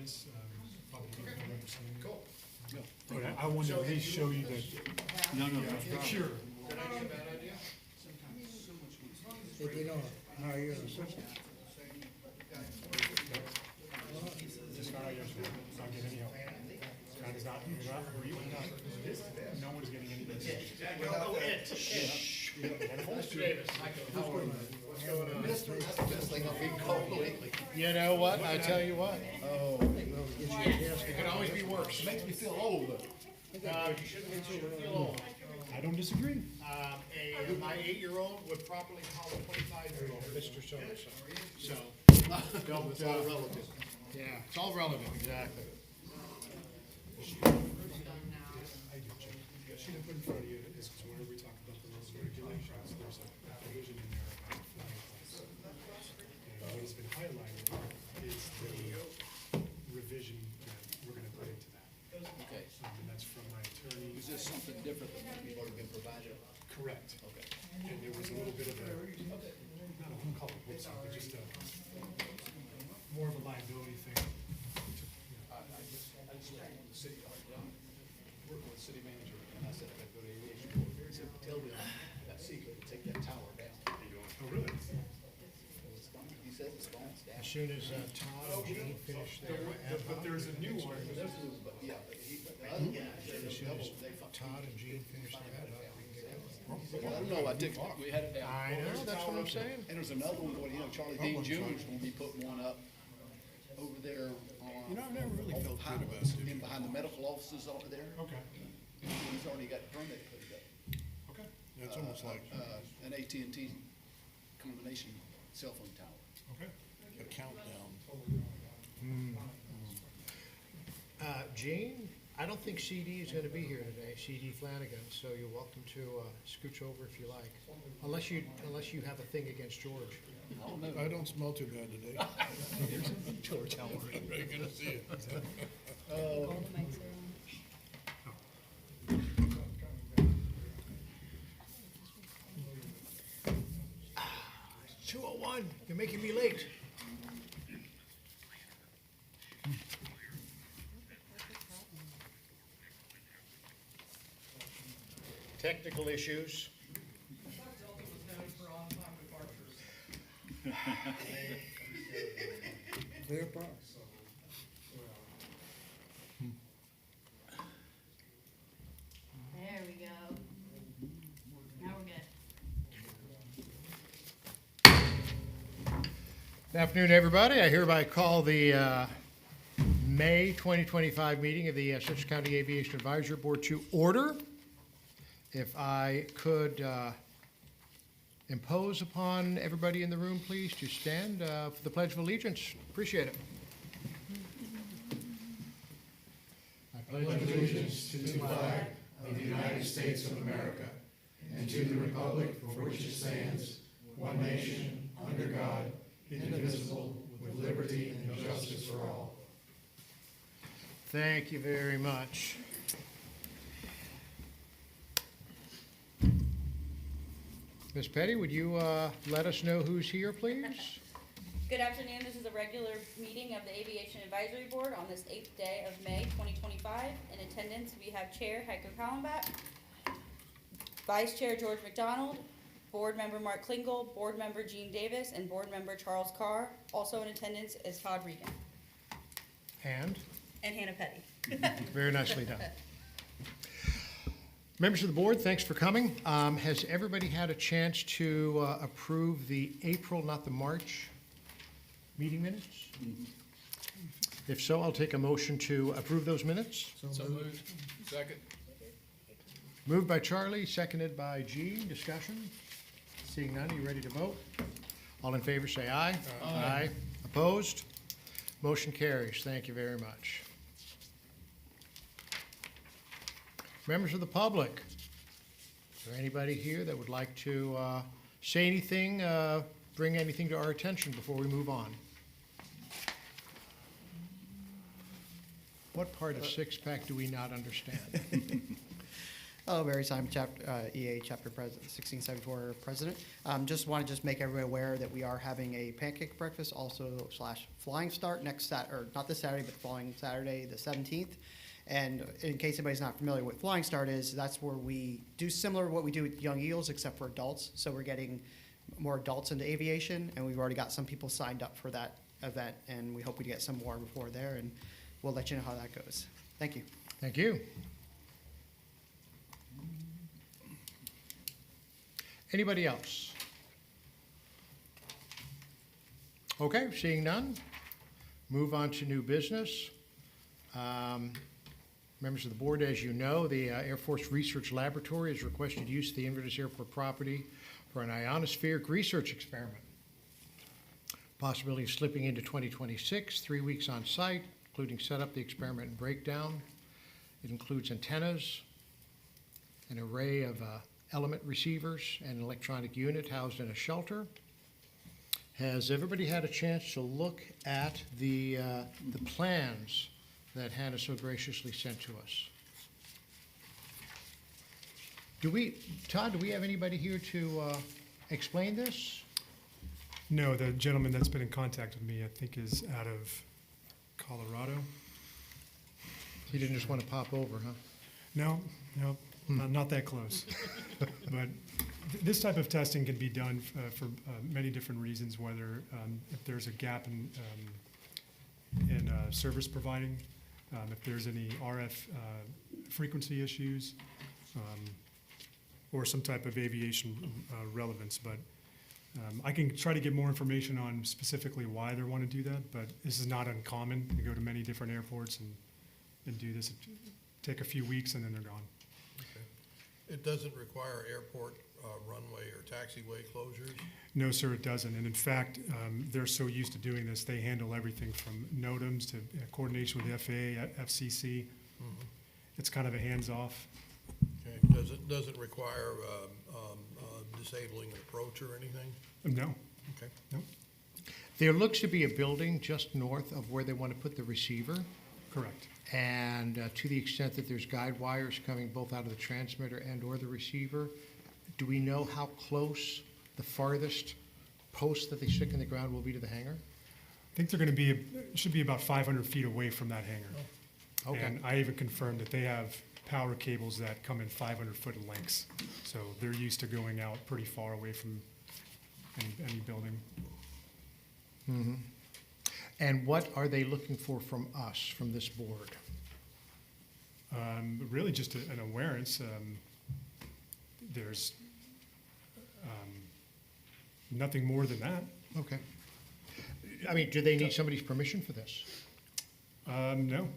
minutes, probably give them another sign. Cool. But I wanted to at least show you the cure. Good idea, bad idea? If we don't hire you as assistant. Just got out yesterday, not getting any help. Scott is not, no one's getting any business. Oh, Ed. Mr. Davis, how are you? What's going on? That's the best thing I've been called lately. You know what, I tell you what, Oh, it can always be worse. it makes me feel old. You shouldn't feel old. I don't disagree. My 8-year-old would properly call a 25-year-old Mr. So-and-so. So, It's all relative. yeah, it's all relevant, exactly. She didn't put in front of you is because whenever we talk about the rules and regulations, there's a provision in there about flying class. And what has been highlighted is the revision that we're gonna put into that. Okay. And that's from my attorney. Is this something different than what we've already been provided? Correct. Okay. And there was a little bit of a, not a call it whoopsie, but just a, more of a liability thing. I just worked with the city, working with the city manager, and I said, I gotta go to Aviation Board. He said, tell them that secret to take that tower down. Oh, really? It's gone. He says it's gone, it's down. As soon as Todd and Gene finish their But there's a new one. But, yeah, but the other one, as soon as Todd and Gene finish their ad hoc, we can get going. well, no, I did, we had it down. I know, that's what I'm saying. And there's another one going, Charlie Dean Jr. is gonna be putting one up over there on. I've never really on felt behind- good about it. in behind the medical offices over there. Okay, He's already got the permit put it up. okay. It's almost like An AT&T combination cell phone tower. Okay. a countdown. Gene, I don't think CD is gonna be here today, CD Flanagan, so you're welcome to scooch over if you like. Unless you have a thing against George. I don't smell too bad today. George Howard. Very good to see you. All the mics are on. 2:01, you're making me late. Technical issues. Clear part. There we go. Now we're good. Good afternoon, everybody. I hereby call the May 2025 meeting of the Citrus County Aviation Advisory Board to order. If I could impose upon everybody in the room, please, to stand for the Pledge of Allegiance. Appreciate it. I pledge allegiance to the flag of the United States of America and to the republic for which it stands, one nation, under God, indivisible, with liberty and justice for all. Thank you very much. Ms. Petty, would you let us know who's here, please? Good afternoon. This is a regular meeting of the Aviation Advisory Board on this 8th day of May 2025. In attendance, we have Chair Heiko Kallenbach, Vice Chair George McDonald, Board Member Mark Klingel, Board Member Gene Davis, and Board Member Charles Carr. Also in attendance is Todd Regan And and Hannah Petty. very nicely done. Members of the board, thanks for coming. Has everybody had a chance to approve the April, not the March, meeting minutes? If so, I'll take a motion to approve those minutes. So moved. Second. Moved by Charlie, seconded by Gene. Discussion? Seeing none, are you ready to vote? All in favor, say aye. Aye. Opposed? Motion carries. Thank you very much. Members of the public, is there anybody here that would like to say anything, bring anything to our attention before we move on? What part of six-pack do we not understand? Hello, Barry Simon, EA Chapter President, 1674 President. Just want to make everybody aware that we are having a pancake breakfast, also / flying start next or not this Saturday, but following Saturday, the 17th. And in case anybody's not familiar with Flying Start is, that's where we do similar to what we do with Young Eagles, except for adults. So we're getting more adults into aviation, and we've already got some people signed up for that event, and we hope we get some more before there, and we'll let you know how that goes. Thank you. Thank you. Anybody else? Okay, seeing none, move on to new business. Members of the board, as you know, the Air Force Research Laboratory has requested use of the Inverness Airport property for an ionospheric research experiment. Possibility of slipping into 2026, 3 weeks on site, including setup, the experiment, and breakdown. It includes antennas, an array of element receivers, and an electronic unit housed in a shelter. Has everybody had a chance to look at the plans that Hannah so graciously sent to us? Todd, do we have anybody here to explain this? No, the gentleman that's been in contact with me, I think, is out of Colorado. You didn't just want to pop over, huh? No, not that close. But this type of testing can be done for many different reasons, whether if there's a gap in service providing, if there's any RF frequency issues, or some type of aviation relevance. But I can try to get more information on specifically why they want to do that, but this is not uncommon. They go to many different airports and do this. Take a few weeks and then they're gone. Okay. It doesn't require airport runway or taxiway closures? No, sir, it doesn't. And in fact, they're so used to doing this, they handle everything from NOTAMs to coordination with the FAA, FCC. Mhm. It's kind of a hands-off. Okay. Does it require disabling an approach or anything? No. Okay. No. There looks to be a building just north of where they want to put the receiver. Correct. And to the extent that there's guide wires coming both out of the transmitter and or the receiver, do we know how close the farthest post that they stick in the ground will be to the hangar? I think they're going to should be about 500 feet away from that hangar. Okay. And I even confirmed that they have power cables that come in 500-foot lengths. So they're used to going out pretty far away from any building. Mm-hmm. And what are they looking for from us, from this board? Really just an awareness. There's nothing more than that. Okay. I mean, do they need somebody's permission for this? No.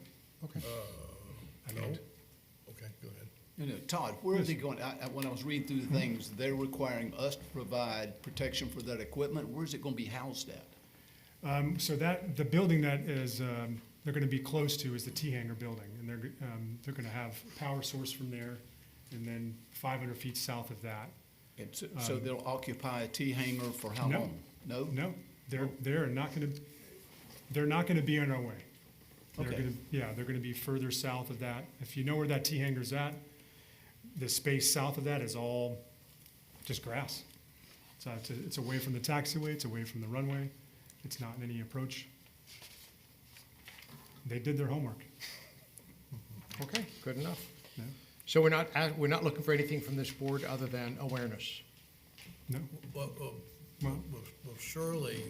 Okay. I No? mean, Okay, go ahead. You know, Todd, where are they going? When I was reading through the things, they're requiring us to provide protection for that equipment. Where's it going to be housed at? so the building that is they're going to be close to is the T-hangar building, and they're going to have power source from there, and then 500 feet south of that. And so they'll occupy a T-hangar for how No. long? No? No, they're not going to be on our way. They're Okay. going to, they're going to be further south of that. If you know where that T-hangar's at, the space south of that is all just grass. So it's away from the taxiway, it's away from the runway, it's not in any approach. They did their homework. Okay, good enough. Yeah. So we're not looking for anything from this board other than awareness. No, Well, surely,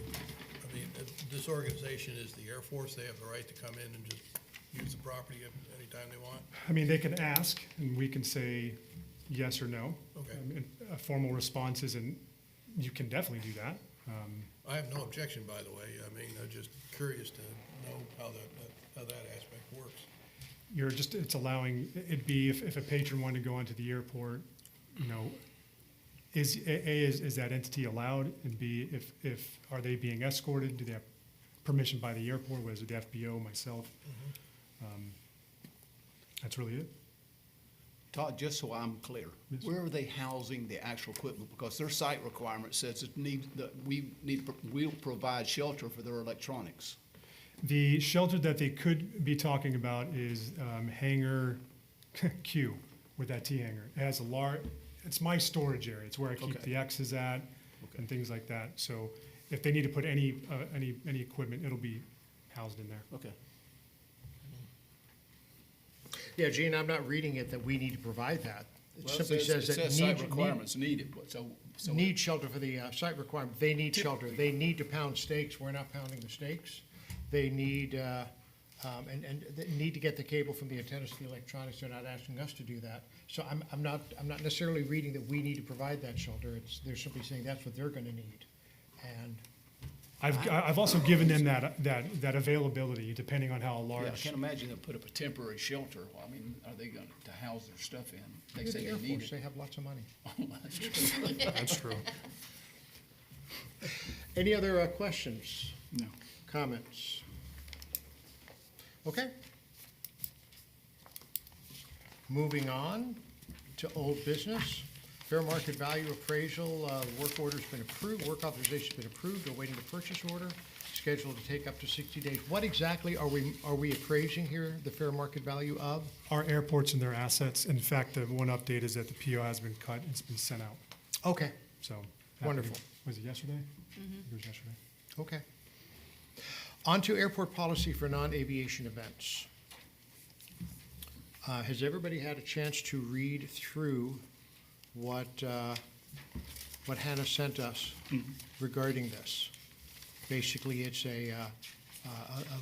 I mean, this organization is the Air Force. They have the right to come in and just use the property anytime they want? I mean, they can ask, and we can say yes or no. Okay. A formal response isn't, you can definitely do that. I have no objection, by the way. I mean, I'm just curious to know how that aspect works. It's allowing, it'd be if a patron wanted to go onto the airport, you know, is that entity allowed? And B, if are they being escorted? Do they have permission by the airport? Was it the FBO, myself? That's really it. Todd, just so I'm clear, Yes. where are they housing the actual equipment? Because their site requirement says we'll provide shelter for their electronics. The shelter that they could be talking about is hangar Q, with that T-hanger. It has a it's my storage area. It's where I keep Okay. the X's at and things like that. So if they need to put any equipment, it'll be housed in there. Okay. Yeah, Gene, I'm not reading it that we need to provide that. It Well, simply says that site requirements needed, so. need shelter for the site requirement. They need shelter. They need to pound stakes. We're not pounding the stakes. They need, and they need to get the cable from the antennas to the electronics. They're not asking us to do that. So I'm not necessarily reading that we need to provide that shelter. They're simply saying that's what they're gonna need. And I've also given them that availability, depending on how Yeah, I large. can't imagine they'll put up a temporary shelter. Well, I mean, are they going to house their stuff in? They the say Air they need Force, they it. have lots of money. That's true. That's true. Any other questions, No. comments? Okay. Moving on to old business. Fair market value appraisal, the work order's been approved, work authorization's been approved, awaiting the purchase order, scheduled to take up to 60 days. What exactly are we appraising here, the fair market value of? Our airports and their assets. In fact, the one update is that the PO has been cut. It's been sent out. Okay, So. Wonderful. Was it yesterday? It was yesterday. okay. On to airport policy for non-aviation events. Has everybody had a chance to read through what Hannah sent us regarding this? Basically, it's a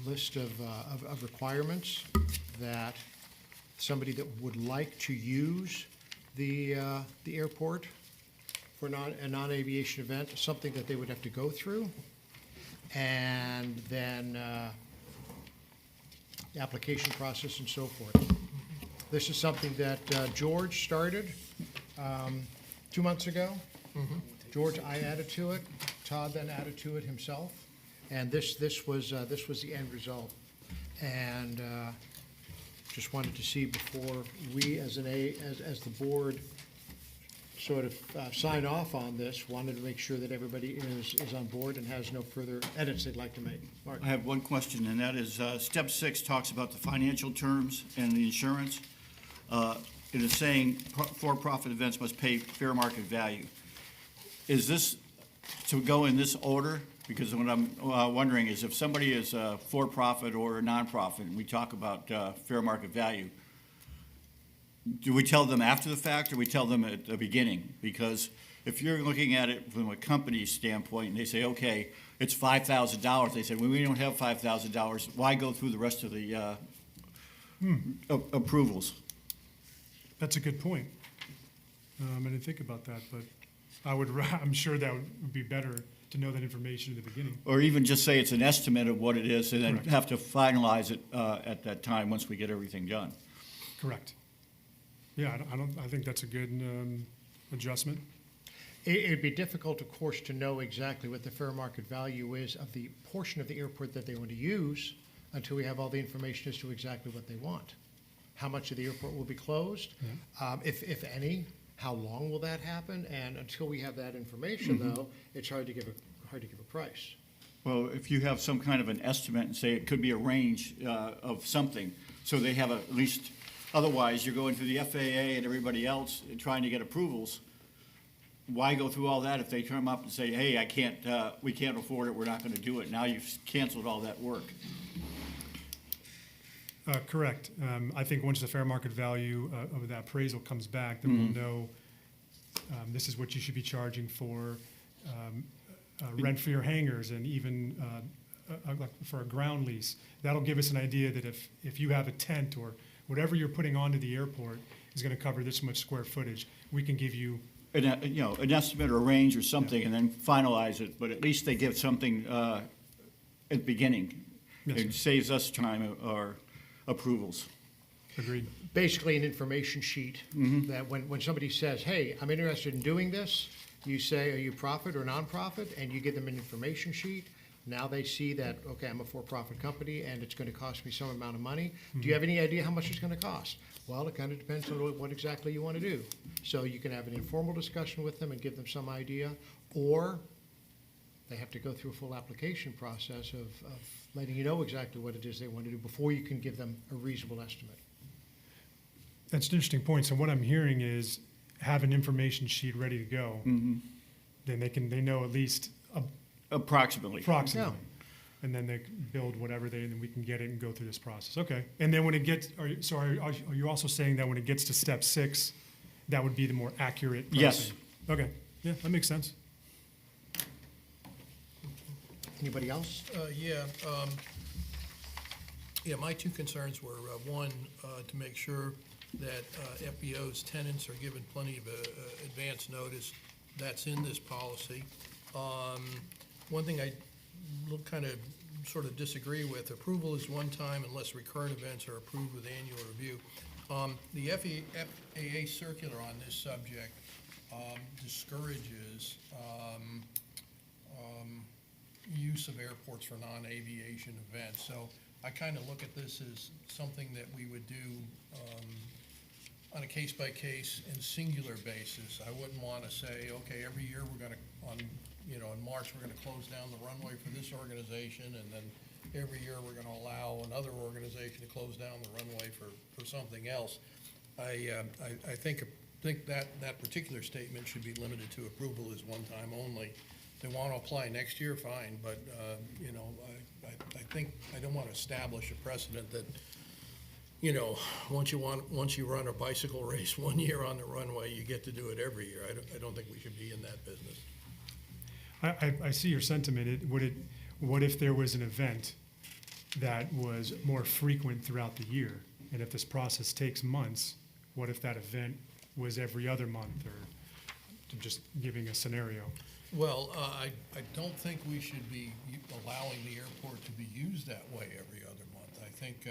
list of requirements that somebody that would like to use the airport for a non-aviation event, something that they would have to go through, and then the application process and so forth. This is something that George started 2 months ago. George, I added to it. Todd then added to it himself, and this was the end result. And just wanted to see before we, as the board, sort of sign off on this, wanted to make sure that everybody is on board and has no further edits they'd like to make. Mark? I have one question, and that is, step 6 talks about the financial terms and the insurance. It is saying for-profit events must pay fair market value. Is this to go in this order? Because what I'm wondering is if somebody is a for-profit or a nonprofit, and we talk about fair market value, do we tell them after the fact or we tell them at the beginning? Because if you're looking at it from a company standpoint and they say, okay, it's $5,000, they say, well, we don't have $5,000, why go through the rest of the approvals? That's a good point. I didn't think about that, but I'm sure that would be better to know that information in the beginning. Or even just say it's an estimate of what it is and then Correct. have to finalize it at that time once we get everything done. Correct. Yeah, I think that's a good adjustment. It'd be difficult, of course, to know exactly what the fair market value is of the portion of the airport that they want to use until we have all the information as to exactly what they want. How much of the airport will be closed, if any, how long will that happen? And until we have that information, though, it's hard to give a price. Well, if you have some kind of an estimate and say it could be a range of something, so they have at least, otherwise you're going through the FAA and everybody else trying to get approvals. Why go through all that if they come up and say, hey, we can't afford it, we're not gonna do it. Now you've canceled all that work. Correct. I think once the fair market value of that appraisal comes back, then we'll know this is what you should be charging for rent for your hangars and even like for a ground lease. That'll give us an idea that if you have a tent or whatever you're putting onto the airport is going to cover this much square footage, we can give you. An estimate or a range or something and then finalize it, but at least they give something at the beginning. Yes, It sir. saves us time or approvals. Agreed. Basically, an information sheet that when somebody says, hey, I'm interested in doing this, you say, are you profit or nonprofit? And you give them an information sheet. Now they see that, okay, I'm a for-profit company and it's going to cost me some amount of money. Do you have any idea how much it's going to cost? Well, it kind of depends on what exactly you want to do. So you can have an informal discussion with them and give them some idea, or they have to go through a full application process of letting you know exactly what it is they want to do before you can give them a reasonable estimate. That's an interesting point. So what I'm hearing is have an information sheet ready to go. Then they know at least Approximately. approximately. And then they can build whatever and then we can get it and go through this process. Okay. And then when it gets, are you also saying that when it gets to step 6, that would be the more accurate pricing? Yes. Okay. Yeah, that makes sense. Anybody else? Yeah, my two concerns were, one, to make sure that FBO's tenants are given plenty of advance notice. That's in this policy. One thing I kind of sort of disagree with, approval is one time unless recurrent events are approved with annual review. The FAA circular on this subject discourages use of airports for non-aviation events. So I kind of look at this as something that we would do on a case-by-case and singular basis. I wouldn't want to say, okay, every year we're going to, in March, we're going to close down the runway for this organization, and then every year we're going to allow another organization to close down the runway for something else. I think that particular statement should be limited to approval as one time only. If they want to apply next year, fine, but, I think, I don't want to establish a precedent that, once you run a bicycle race one year on the runway, you get to do it every year. I don't think we should be in that business. I see your sentiment. What if there was an event that was more frequent throughout the year? And if this process takes months, what if that event was every other month, or I'm just giving a scenario? Well, I don't think we should be allowing the airport to be used that way every other month. I think,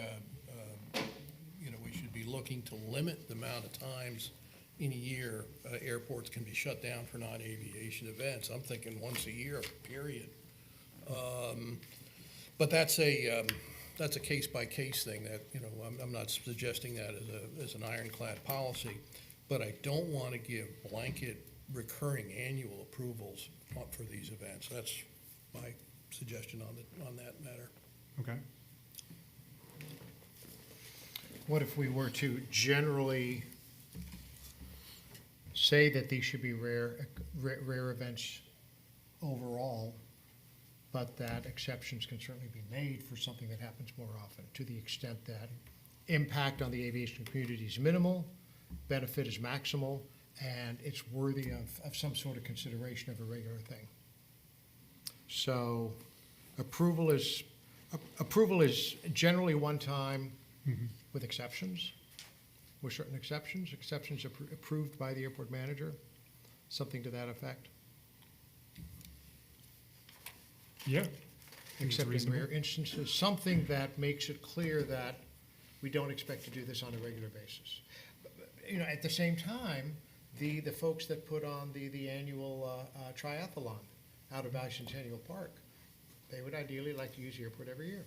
we should be looking to limit the amount of times in a year airports can be shut down for non-aviation events. I'm thinking once a year, period. But that's a case-by-case thing that, I'm not suggesting that as an ironclad policy, but I don't want to give blanket recurring annual approvals for these events. That's my suggestion on that matter. Okay. What if we were to generally say that these should be rare events overall, but that exceptions can certainly be made for something that happens more often, to the extent that impact on the aviation community is minimal, benefit is maximal, and it's worthy of some sort of consideration of a regular thing. So approval is generally one time with exceptions, with certain exceptions approved by the airport manager, something to that effect. Yeah. Except in rare instances, something that makes it clear that we don't expect to do this on a regular basis. At the same time, the folks that put on the annual triathlon out of Bicentennial Park, they would ideally like to use the airport every year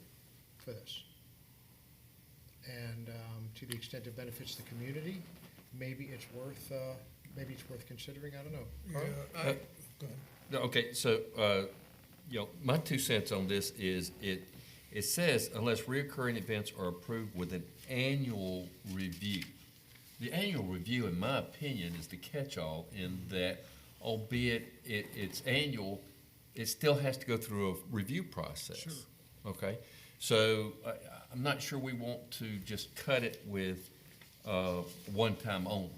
for this. And to the extent it benefits the community, maybe it's worth considering. I don't know. Carl? Go ahead. No, okay, so, my 2 cents on this is it says unless reoccurring events are approved with an annual review. The annual review, in my opinion, is the catch-all in that, albeit it's annual, it still has to go through a review process. Sure. Okay? So I'm not sure we want to just cut it with one time only.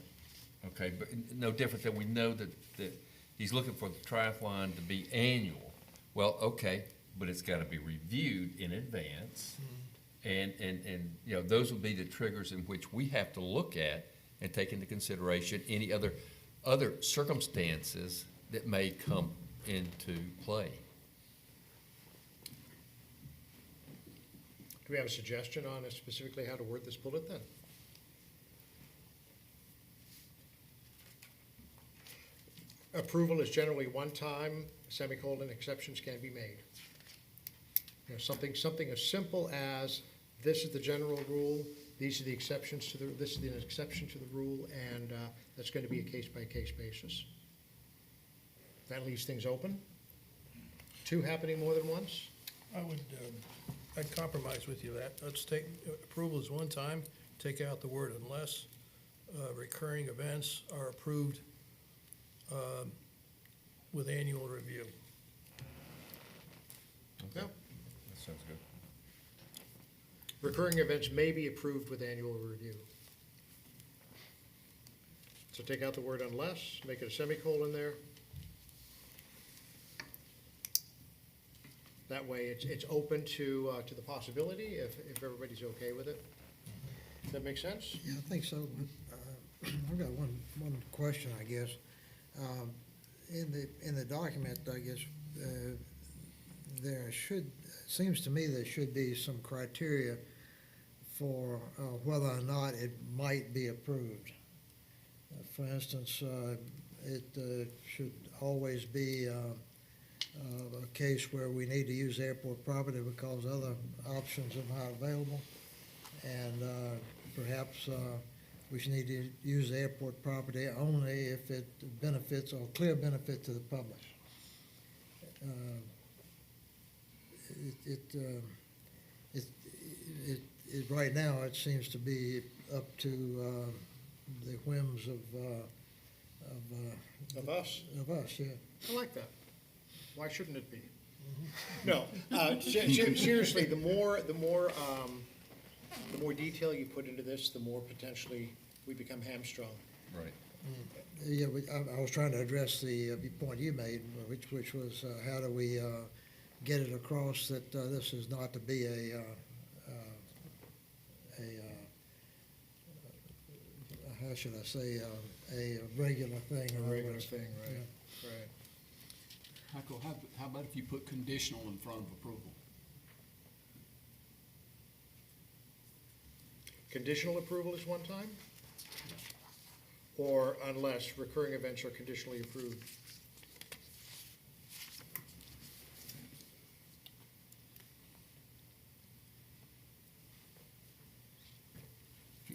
Okay? But no different than we know that he's looking for the triathlon to be annual. Well, okay, but it's got to be reviewed in advance. And those will be the triggers in which we have to look at and take into consideration any other circumstances that may come into play. Do we have a suggestion on specifically how to word this bullet then? Approval is generally one time, semicolon, exceptions can be made. Something as simple as, this is the general rule, these are the exceptions to this is an exception to the rule, and that's going to be a case-by-case basis. That leaves things open. 2 happening more than once? I'd compromise with you that. Let's take, approval is one time, take out the word unless, recurring events are approved with annual review. Yeah. That sounds good. Recurring events may be approved with annual review. So take out the word unless, make it a semicolon there. That way, it's open to the possibility if everybody's okay with it. Does that make sense? Yeah, I think so, but I've got one question, I guess. In the document, I guess, seems to me there should be some criteria for whether or not it might be approved. For instance, it should always be a case where we need to use airport property because other options are not available. And perhaps we should need to use the airport property only if it benefits or clear benefit to the public. Right now, it seems to be up to the whims Of us? of us, yeah. I like that. Why shouldn't it be? No, seriously, the more detail you put into this, the more potentially we become hamstrung. Right. Yeah, I was trying to address the point you made, which was how do we get it across that this is not to be a how should I say, a regular thing. A in other regular words. thing, right, Yeah. right. Michael, how about if you put conditional in front of approval? Conditional approval is one time? Or unless recurring events are conditionally approved?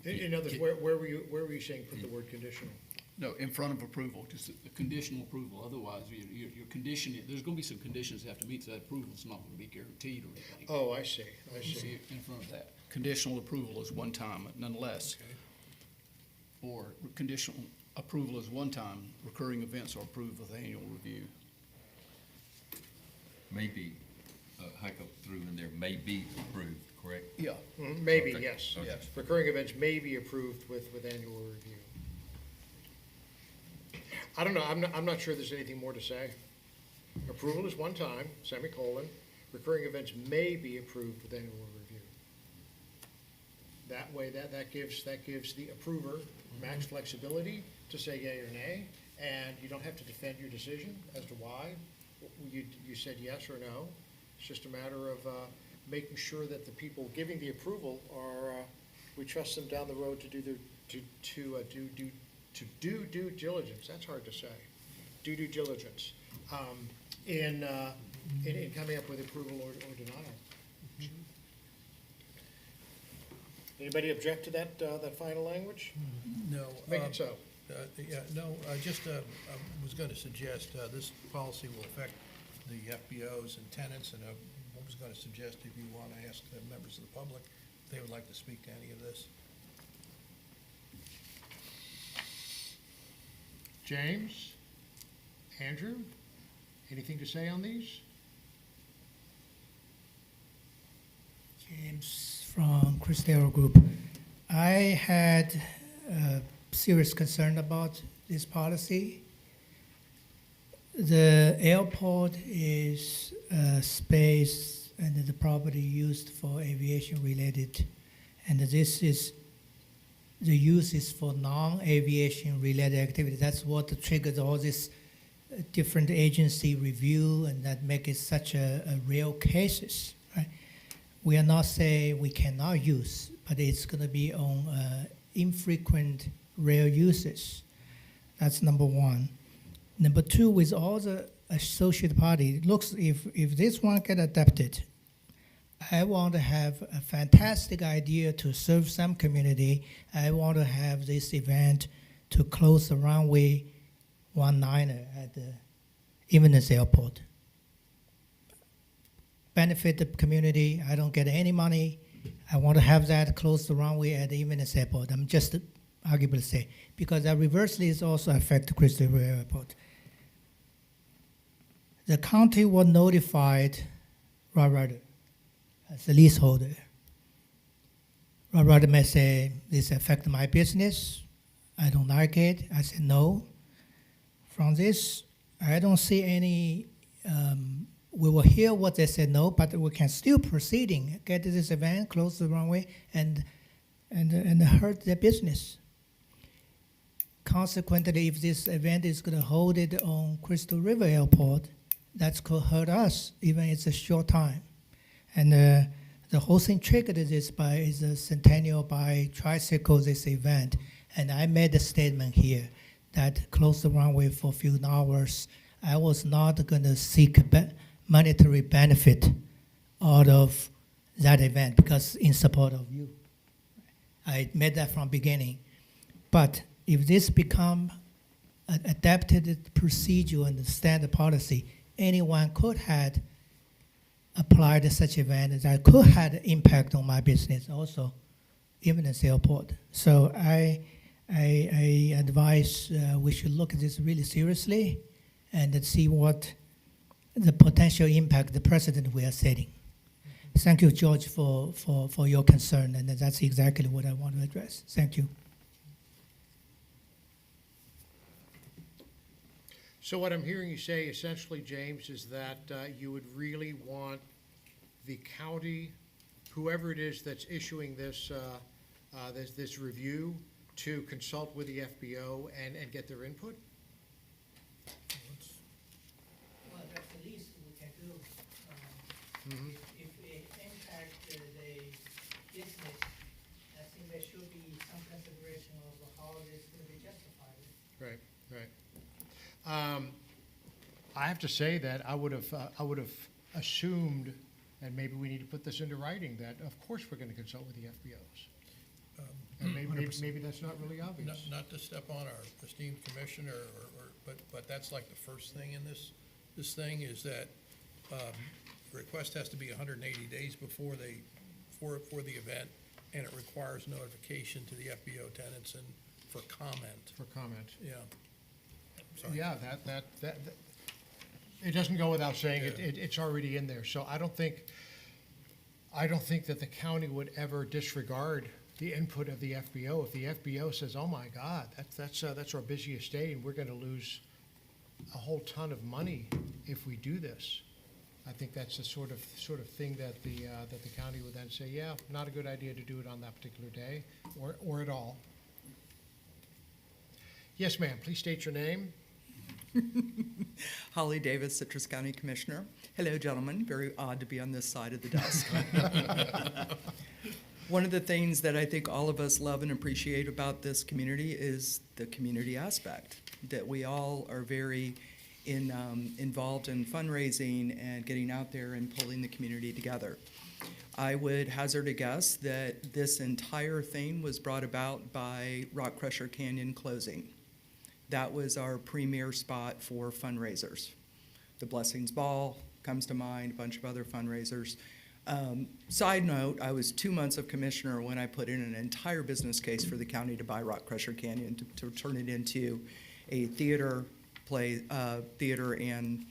In other words, where were you saying put the word conditional? No, in front of approval, just a conditional approval, otherwise you're conditioning, there's gonna be some conditions that have to meet, so that approval's not gonna be guaranteed or anything. Oh, I see, I You see. see it in front of that. Conditional approval is one time, nonetheless. Or conditional approval is one time, recurring events are approved with annual review. Maybe, Heiko threw in there, may be approved, correct? Yeah. Maybe, Okay, yes. okay. Yes. Recurring events may be approved with annual review. I don't know, I'm not sure there's anything more to say. Approval is one time, semicolon. Recurring events may be approved with annual review. That way, that gives the approver max flexibility to say yea or nay, and you don't have to defend your decision as to why. You said yes or no. It's just a matter of making sure that the people giving the approval are, we trust them down the road to do due diligence. That's hard to say. Due diligence in coming up with approval or denial. Anybody object to that final language? No. Make it so. Yeah, no, I was going to suggest, this policy will affect the FBOs and tenants, and I was going to suggest if you want to ask the members of the public if they would like to speak to any of this. James, Andrew, anything to say on these? James from Cristero Group. I had serious concern about this policy. The airport is space and the property used for aviation related, and this is the use is for non-aviation related activity. That's what triggered all this different agency review, and that make it such a real cases, right? We are not saying we cannot use, but it's going to be on infrequent rare uses. That's number one. Number two, with all the associated party, it looks if this one get adopted, I want to have a fantastic idea to serve some community. I want to have this event to close the runway 19 at the Inverness Airport. Benefit the community. I don't get any money. I want to have that close the runway at the Inverness Airport. I'm just arguably say, because that reverse lease also affect Crystal River Airport. The county was notified Rob Ryder as a leaseholder. Rob Ryder may say, this affect my business, I don't like it. I said, no. From this, I don't see any, we will hear what they said no, but we can still proceeding, get to this event, close the runway, and hurt their business. Consequently, if this event is going to hold it on Crystal River Airport, that could hurt us, even it's a short time. And the whole thing triggered this by is a centennial by tricycle this event. And I made a statement here that close the runway for a few hours. I was not going to seek monetary benefit out of that event because in support of you. I made that from beginning. But if this become an adapted procedure and standard policy, anyone could have applied such event that could have impact on my business also, even in the airport. So I advise we should look at this really seriously and see what the potential impact, the precedent we are setting. Thank you, George, for your concern, and that's exactly what I want to address. Thank you. So what I'm hearing you say essentially, James, is that you would really want the county, whoever it is that's issuing this, this review, to consult with the FBO and get their input? Well, that's the least we can do. If it impact the business, I think there should be some consideration of how this will be justified. Right, right. I have to say that I would have assumed, and maybe we need to put this into writing, that of course we're going to consult with the FBOs. And maybe that's not really obvious. Not to step on our esteemed commissioner, but that's like the first thing in this thing is that request has to be 180 days before for the event, and it requires notification to the FBO tenants and for comment. For comment. Yeah. Sorry. Yeah, that it doesn't go without saying, Yeah. it's already in there. So I don't think that the county would ever disregard the input of the FBO. If the FBO says, oh my God, that's our busiest day and we're gonna lose a whole ton of money if we do this, I think that's the sort of thing that the county would then say, yeah, not a good idea to do it on that particular day or at all. Yes, ma'am, please state your name. Holly Davis, Citrus County Commissioner. Hello, gentlemen. Very odd to be on this side of the desk. One of the things that I think all of us love and appreciate about this community is the community aspect, that we all are very involved in fundraising and getting out there and pulling the community together. I would hazard a guess that this entire thing was brought about by Rock Crusher Canyon closing. That was our premier spot for fundraisers. The Blessings Ball comes to mind, a bunch of other fundraisers. Side note, I was 2 months of commissioner when I put in an entire business case for the county to buy Rock Crusher Canyon to turn it into a theater and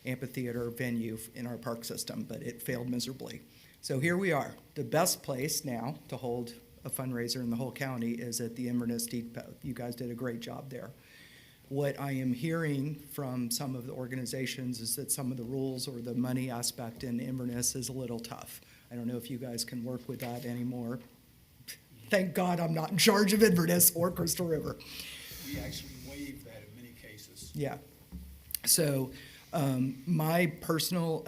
amphitheater venue in our park system, but it failed miserably. So here we are. The best place now to hold a fundraiser in the whole county is at the Inverness Depot. You guys did a great job there. What I am hearing from some of the organizations is that some of the rules or the money aspect in Inverness is a little tough. I don't know if you guys can work with that anymore. Thank God I'm not in charge of Inverness or Crystal River. We actually waive that in many cases. Yeah. So my personal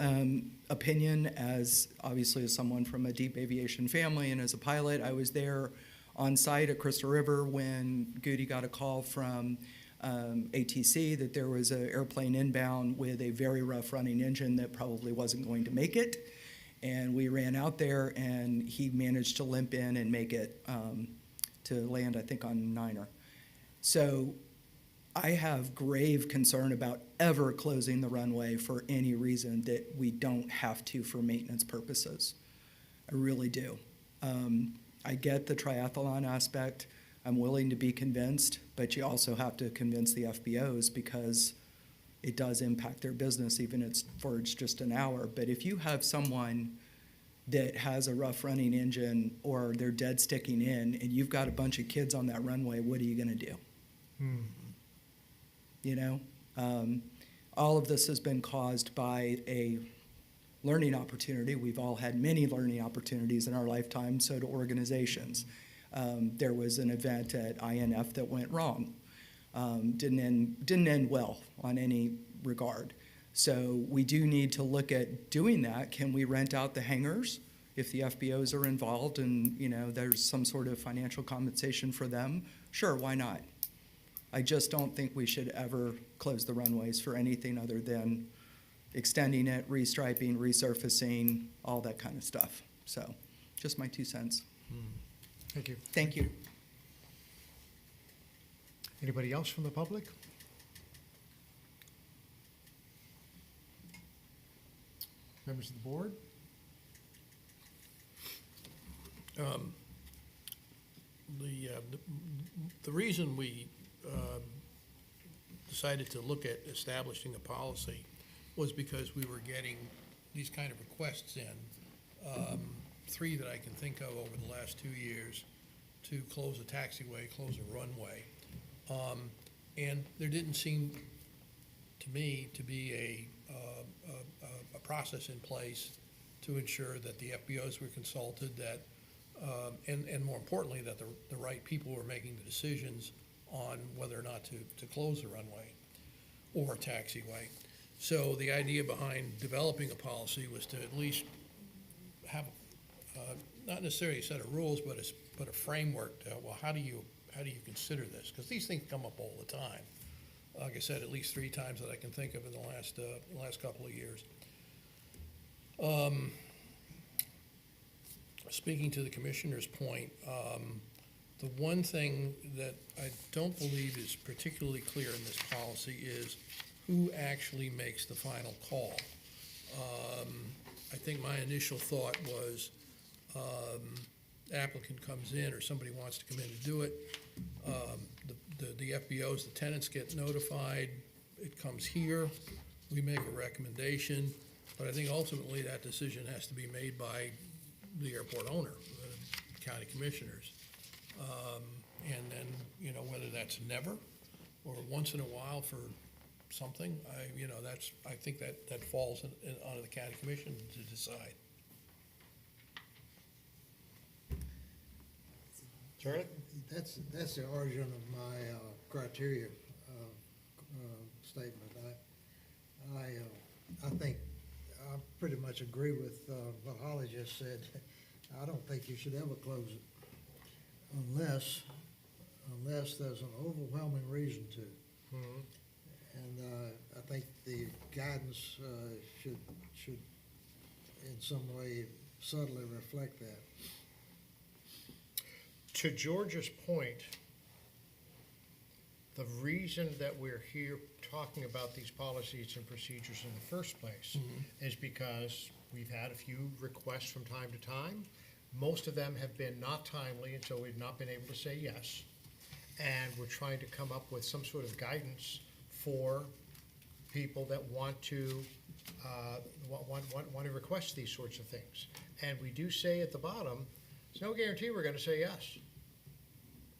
opinion, as obviously as someone from a deep aviation family and as a pilot, I was there on site at Crystal River when Goody got a call from ATC that there was an airplane inbound with a very rough running engine that probably wasn't going to make it. And we ran out there and he managed to limp in and make it to land, I think, on Niner. So I have grave concern about ever closing the runway for any reason that we don't have to for maintenance purposes. I really do. I get the triathlon aspect. I'm willing to be convinced, but you also have to convince the FBOs because it does impact their business, even if it's just an hour. But if you have someone that has a rough running engine or they're dead sticking in and you've got a bunch of kids on that runway, what are you gonna do? You know? All of this has been caused by a learning opportunity. We've all had many learning opportunities in our lifetime, so do organizations. There was an event at INF that went wrong. Didn't end well on any regard. So we do need to look at doing that. Can we rent out the hangars if the FBOs are involved and, you know, there's some sort of financial compensation for them? Sure, why not? I just don't think we should ever close the runways for anything other than extending it, restriping, resurfacing, all that kind of stuff. So just my 2 cents. Thank you. Thank you. Anybody else from the public? Members of the board? The reason we decided to look at establishing a policy was because we were getting these kind of requests in, 3 that I can think of over the last 2 years, to close a taxiway, close a runway. And there didn't seem to me to be a process in place to ensure that the FBOs were consulted, that, and more importantly, that the right people were making the decisions on whether or not to close the runway or taxiway. So the idea behind developing a policy was to at least have, not necessarily a set of rules, but a framework to, well, how do you consider this? Because these things come up all the time. Like I said, at least 3 times that I can think of in the last couple of years. Speaking to the commissioner's point, the one thing that I don't believe is particularly clear in this policy is who actually makes the final call. I think my initial thought was applicant comes in or somebody wants to come in and do it. The FBOs, the tenants get notified, it comes here, we make a recommendation, but I think ultimately that decision has to be made by the airport owner, the county commissioners. And then, you know, whether that's never or once in a while for something, I think that falls onto the county commission to decide. Charlie? That's the origin of my criteria statement. I think I pretty much agree with what Holly just said. I don't think you should ever close it unless there's an overwhelming reason to. And I think the guidance should in some way subtly reflect that. To George's point, the reason that we're here talking about these policies and procedures in the first place is because we've had a few requests from time to time. Most of them have been not timely, and so we've not been able to say yes. And we're trying to come up with some sort of guidance for people that want to request these sorts of things. And we do say at the bottom, there's no guarantee we're going to say yes.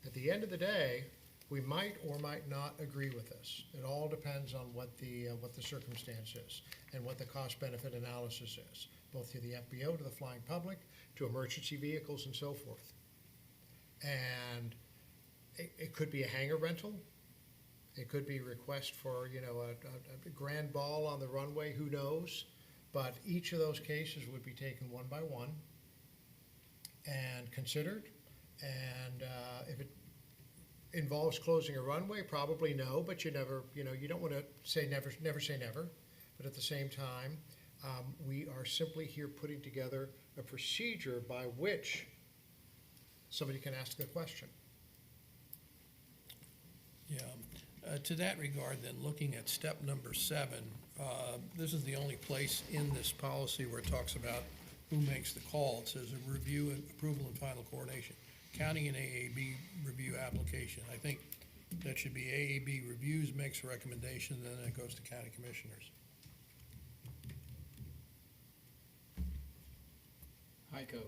At the end of the day, we might or might not agree with this. It all depends on what the circumstance is and what the cost-benefit analysis is, both to the FBO, to the flying public, to emergency vehicles, and so forth. And it could be a hangar rental. It could be a request for, a grand ball on the runway, who knows? But each of those cases would be taken one by one and considered. And if it involves closing a runway, probably no, but you never, you don't want to say never say never. But at the same time, we are simply here putting together a procedure by which somebody can ask the question. Yeah, to that regard then, looking at step number 7, this is the only place in this policy where it talks about who makes the call. It says a review and approval and final coordination. county and AAB review application. I think that should be AAB reviews, makes a recommendation, and then it goes to county commissioners. Heiko,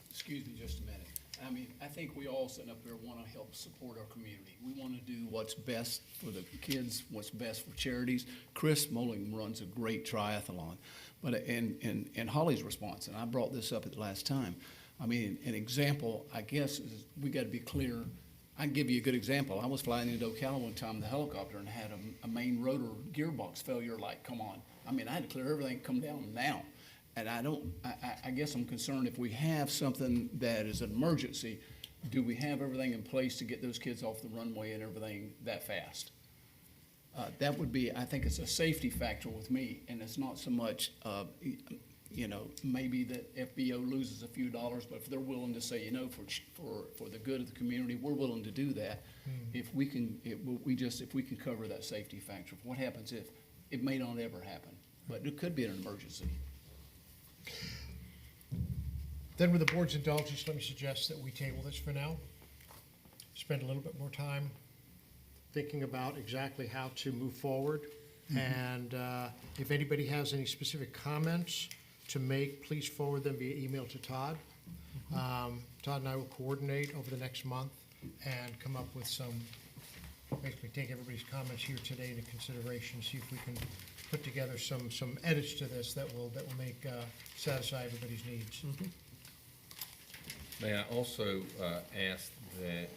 excuse me just a minute. I mean, I think we all sitting up there want to help support our community. We want to do what's best for the kids, what's best for charities. Chris Moling runs a great triathlon. But, and Holly's response, and I brought this up at the last time. I mean, an example, I guess, is we got to be clear. I can give you a good example. I was flying into Ocala one time in the helicopter and had a main rotor gearbox failure, like, come on. I mean, I had to clear everything, come down now. And I guess I'm concerned if we have something that is an emergency, do we have everything in place to get those kids off the runway and everything that fast? That would be, I think it's a safety factor with me, and it's not so much, maybe that FBO loses a few dollars, but if they're willing to say, for the good of the community, we're willing to do that. If we can, if we can cover that safety factor, what happens if it may not ever happen, but it could be an emergency. Then with the board's indulgence, let me suggest that we table this for now. Spend a little bit more time thinking about exactly how to move forward. And if anybody has any specific comments to make, please forward them via email to Todd. Todd and I will coordinate over the next month and come up with basically take everybody's comments here today into consideration, see if we can put together some edits to this that will make, satisfy everybody's needs. May I also ask that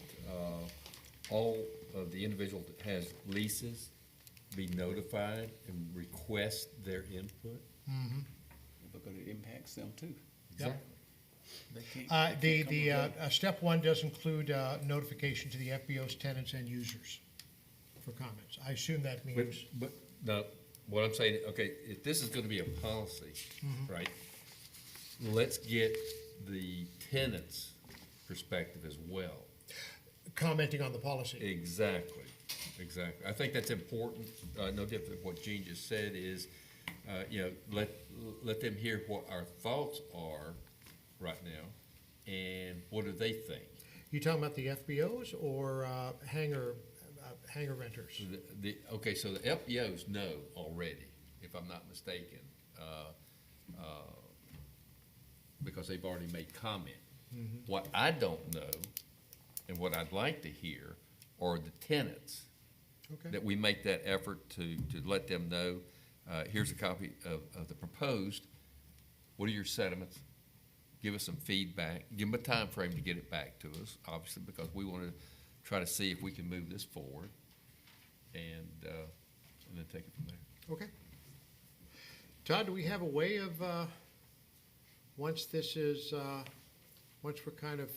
all of the individual that has leases be notified and request their input? Because it impacts them too. Yep. They can't come Step one does include notification to the FBO's tenants and users for comments. I assume that means, But, no, what I'm saying, okay, if this is gonna be a policy, right? Let's get the tenant's perspective as well. commenting on the policy. Exactly. I think that's important, no different than what Gene just said is, let them hear what our thoughts are right now, and what do they think? You talking about the FBOs or hangar renters? Okay, so the FBOs know already, if I'm not mistaken, because they've already made comment. What I don't know, and what I'd like to hear, are the tenants. Okay. That we make that effort to let them know, here's a copy of the proposed, what are your sentiments? Give us some feedback, give them a time frame to get it back to us, obviously, because we want to try to see if we can move this forward, and then take it from there. Okay. Todd, do we have a way of, once we're kind of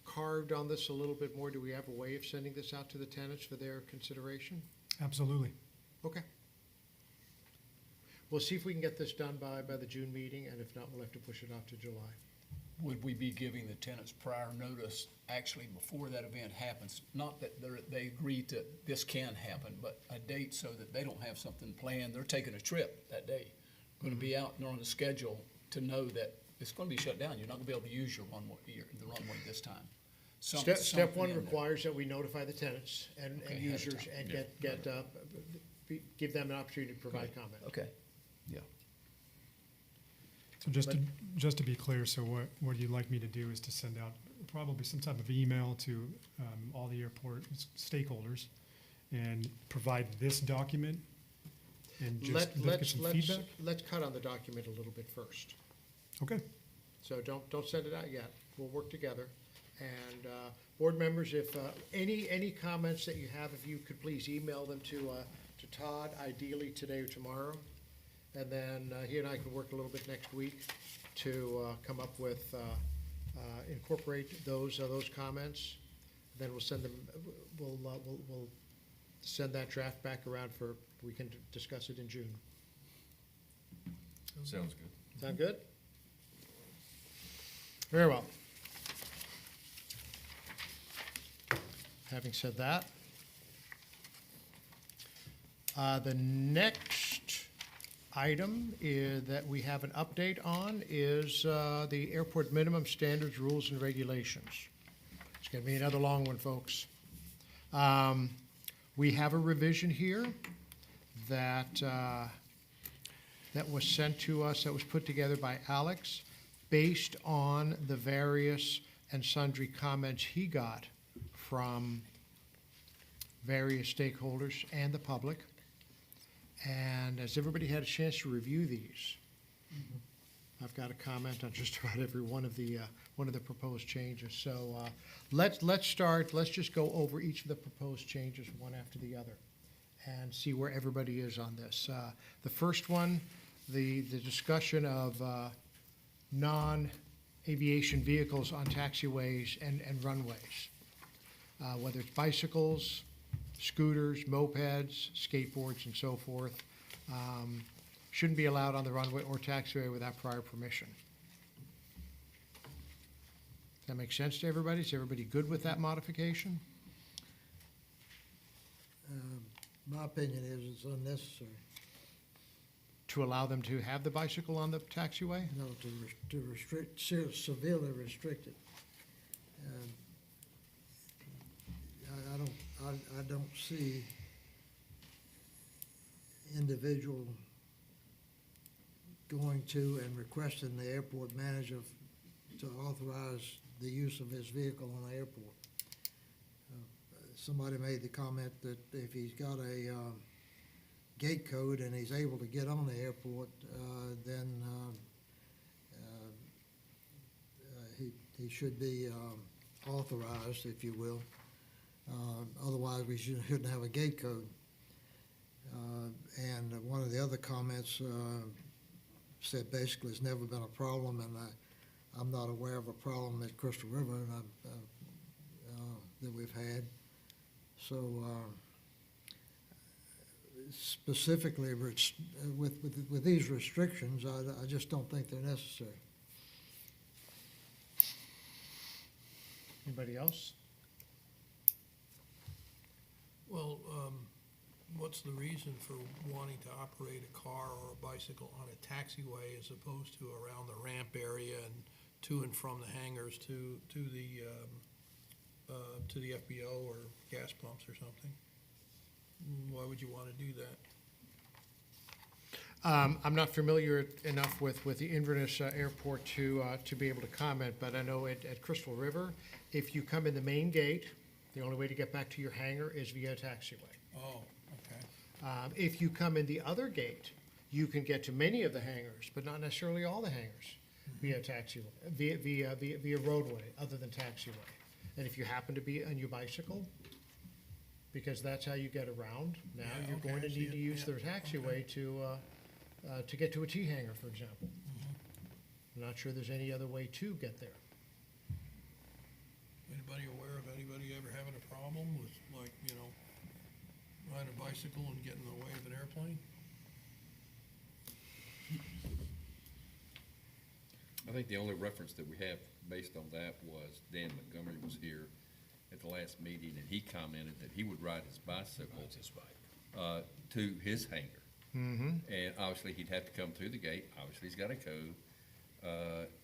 carved on this a little bit more, do we have a way of sending this out to the tenants for their consideration? Absolutely. Okay. We'll see if we can get this done by the June meeting, and if not, we'll have to push it off to July. Would we be giving the tenants prior notice actually before that event happens? Not that they agree to this can happen, but a date so that they don't have something planned. They're taking a trip that day, going to be out and on the schedule to know that it's going to be shut down. You're not going to be able to use the runway this time. Step one something in there. requires that we notify the tenants and Okay, users ahead of and give them an opportunity to provide comment. Okay, yeah. So just to be clear, so what you'd like me to do is to send out probably some type of email to all the airport stakeholders and provide this document and just get some feedback? Let's cut on the document a little bit first. Okay. So don't send it out yet. We'll work together. And board members, if any comments that you have, if you could please email them to Todd, ideally today or tomorrow. And then he and I could work a little bit next week to come up with, incorporate those comments. Then we'll send them, we'll send that draft back around we can discuss it in June. Sounds good. Sound good? Very well. Having said that, the next item that we have an update on is the airport minimum standards, rules, and regulations. It's going to be another long one, folks. We have a revision here that was sent to us, that was put together by Alex, based on the various and sundry comments he got from various stakeholders and the public. And has everybody had a chance to review these? I've got a comment on just about every one of the proposed changes. So let's just go over each of the proposed changes one after the other and see where everybody is on this. The first one, the discussion of non-aviation vehicles on taxiways and runways, whether it's bicycles, scooters, mopeds, skateboards, and so forth, shouldn't be allowed on the runway or taxiway without prior permission. Does that make sense to everybody? Is everybody good with that modification? My opinion is it's unnecessary. To allow them to have the bicycle on the taxiway? No, to restrict, severely restrict it. I don't see individual going to and requesting the airport manager to authorize the use of his vehicle on the airport. Somebody made the comment that if he's got a gate code and he's able to get on the airport, then he should be authorized, if you will. Otherwise, we shouldn't have a gate code. And one of the other comments said basically it's never been a problem, and I'm not aware of a problem at Crystal River that we've had. So specifically with these restrictions, I just don't think they're necessary. Anybody else? Well, what's the reason for wanting to operate a car or a bicycle on a taxiway as opposed to around the ramp area and to and from the hangars to the FBO or gas pumps or something? Why would you want to do that? I'm not familiar enough with the Inverness Airport to be able to comment, but I know at Crystal River, if you come in the main gate, the only way to get back to your hangar is via a taxiway. Oh, okay. If you come in the other gate, you can get to many of the hangars, but not necessarily all the hangars via taxiway, via roadway, other than taxiway. And if you happen to be on your bicycle, because that's how you get around, now Yeah, you're okay, going to I see need to it. use Yeah, their taxiway to get to a T hangar, for example. I'm not sure there's any other way to get there. Anybody aware of anybody ever having a problem with, like, riding a bicycle and getting in the way of an airplane? I think the only reference that we have based on that was Dan Montgomery was here at the last meeting, and he commented that he would ride his bicycle to his hangar. And obviously, he'd have to come through the gate. Obviously, he's got a code.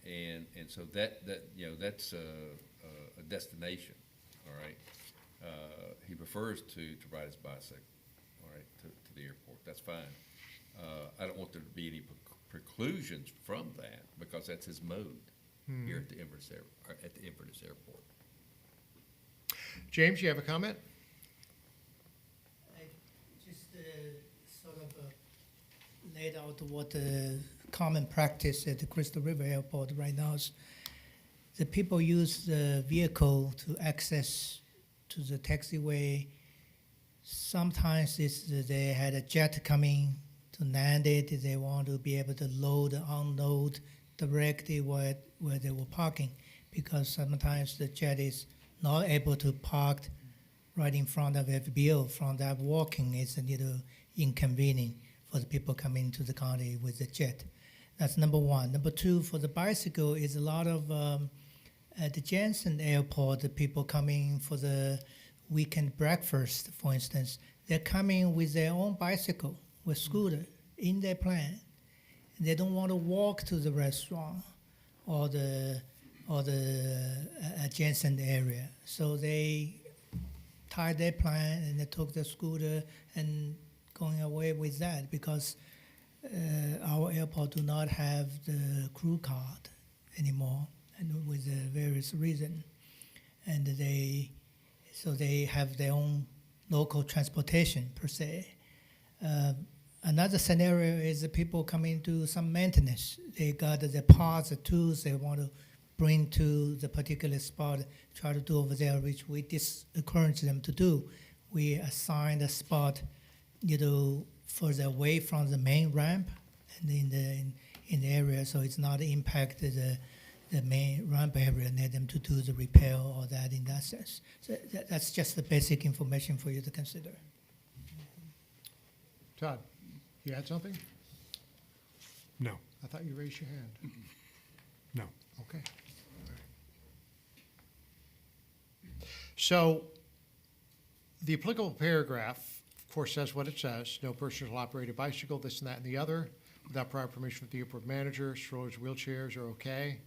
And so that's a destination, all right? He prefers to ride his bicycle, all right, to the airport. That's fine. I don't want there to be any preclusions from that, because that's his mode here at the Inverness Airport. James, you have a comment? I just sort of laid out what the common practice at the Crystal River Airport right now is. The people use the vehicle to access to the taxiway. Sometimes they had a jet coming to land it. They want to be able to load and unload directly where they were parking, because sometimes the jet is not able to park right in front of FBO. From that walking is a little inconvenient for the people coming to the county with the jet. That's number one. Number two, for the bicycle, is a lot of at the Jensen Airport, the people coming for the weekend breakfast, for instance, they're coming with their own bicycle, with scooter. in their plan. They don't want to walk to the restaurant or the adjacent area. So they tied their plan and they took the scooter and going away with that because our airport do not have the crew card anymore, and with various reasons. And so they have their own local transportation per se. Another scenario is the people coming to some maintenance. They got the parts, the tools they want to bring to the particular spot, try to do over there, which we discourage them to do. We assign a spot, further away from the main ramp and in the area, so it's not impacted the main ramp area, need them to do the repair or that in that sense. So that's just the basic information for you to consider. Todd, you had something? No, I thought you raised your hand. no. Okay. So the applicable paragraph, of course, says what it says. No person shall operate a bicycle, this and that and the other, without prior permission of the airport manager. Strollers, wheelchairs are okay.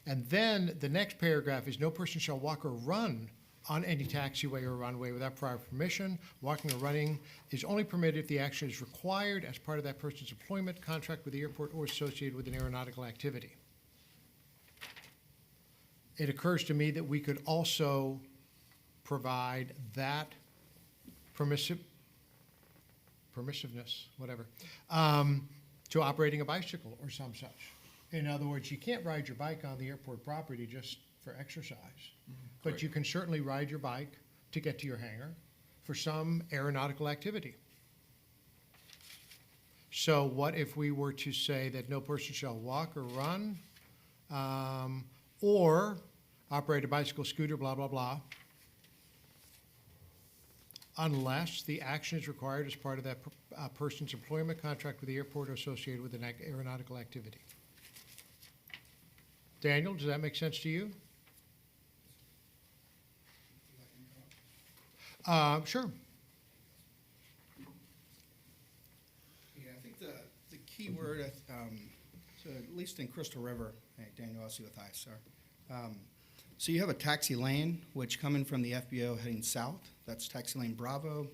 And then the next paragraph is no person shall walk or run on any taxiway or runway without prior permission. Walking or running is only permitted if the action is required as part of that person's employment, contract with the airport, or associated with an aeronautical activity. It occurs to me that we could also provide that permissiveness, whatever, to operating a bicycle or some such. In other words, you can't ride your bike on the airport property just for exercise, but you can certainly ride your bike to get to your hangar for some aeronautical activity. So what if we were to say that no person shall walk or run, or operate a bicycle, scooter, blah, blah, blah, unless the action is required as part of that person's employment, contract with the airport, or associated with an aeronautical activity. Daniel, does that make sense to you? Sure. Yeah, I think the key word, so at least in Crystal River, hey, Daniel, I'll see with ice, sir. So you have a taxi lane, which coming from the FBO heading south, that's taxi lane Bravo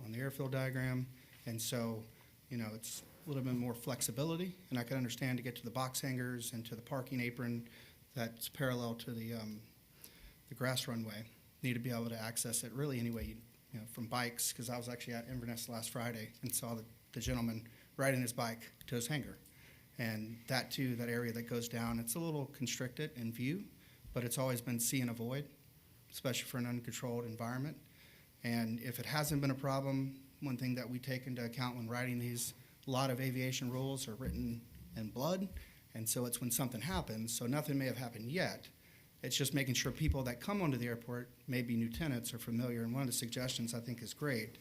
on the airfield diagram. And so, it's a little bit more flexibility, and I can understand to get to the box hangars and to the parking apron that's parallel to the grass runway. Need to be able to access it really any way, from bikes, because I was actually at Inverness last Friday and saw the gentleman riding his bike to his hangar. And that too, that area that goes down, it's a little constricted in view, but it's always been see and avoid, especially for an uncontrolled environment. And if it hasn't been a problem, one thing that we take into account when writing these, a lot of aviation rules are written in blood, and so it's when something happens, so nothing may have happened yet. It's just making sure people that come onto the airport, maybe new tenants, are familiar. And one of the suggestions I think is great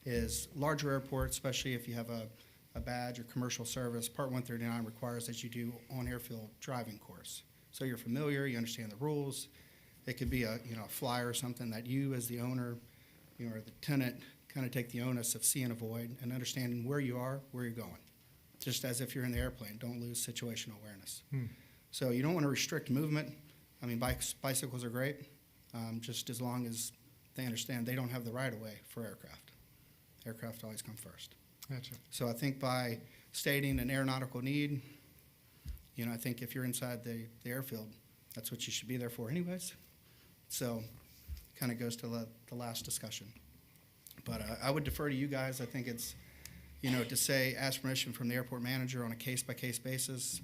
is larger airports, especially if you have a badge or commercial service, Part 139 requires that you do on-airfield driving course. So you're familiar, you understand the rules. It could be a flyer or something that you as the owner, or the tenant, kind of take the onus of see and avoid and understanding where you are, where you're going. Just as if you're in the airplane, don't lose situational awareness. So you don't want to restrict movement. I mean, bicycles are great, just as long as they understand they don't have the right of way for aircraft. Aircraft always come first. That's it. So I think by stating an aeronautical need, I think if you're inside the airfield, that's what you should be there for anyways. So kind of goes to the last discussion. But I would defer to you guys. I think it's, to say ask permission from the airport manager on a case-by-case basis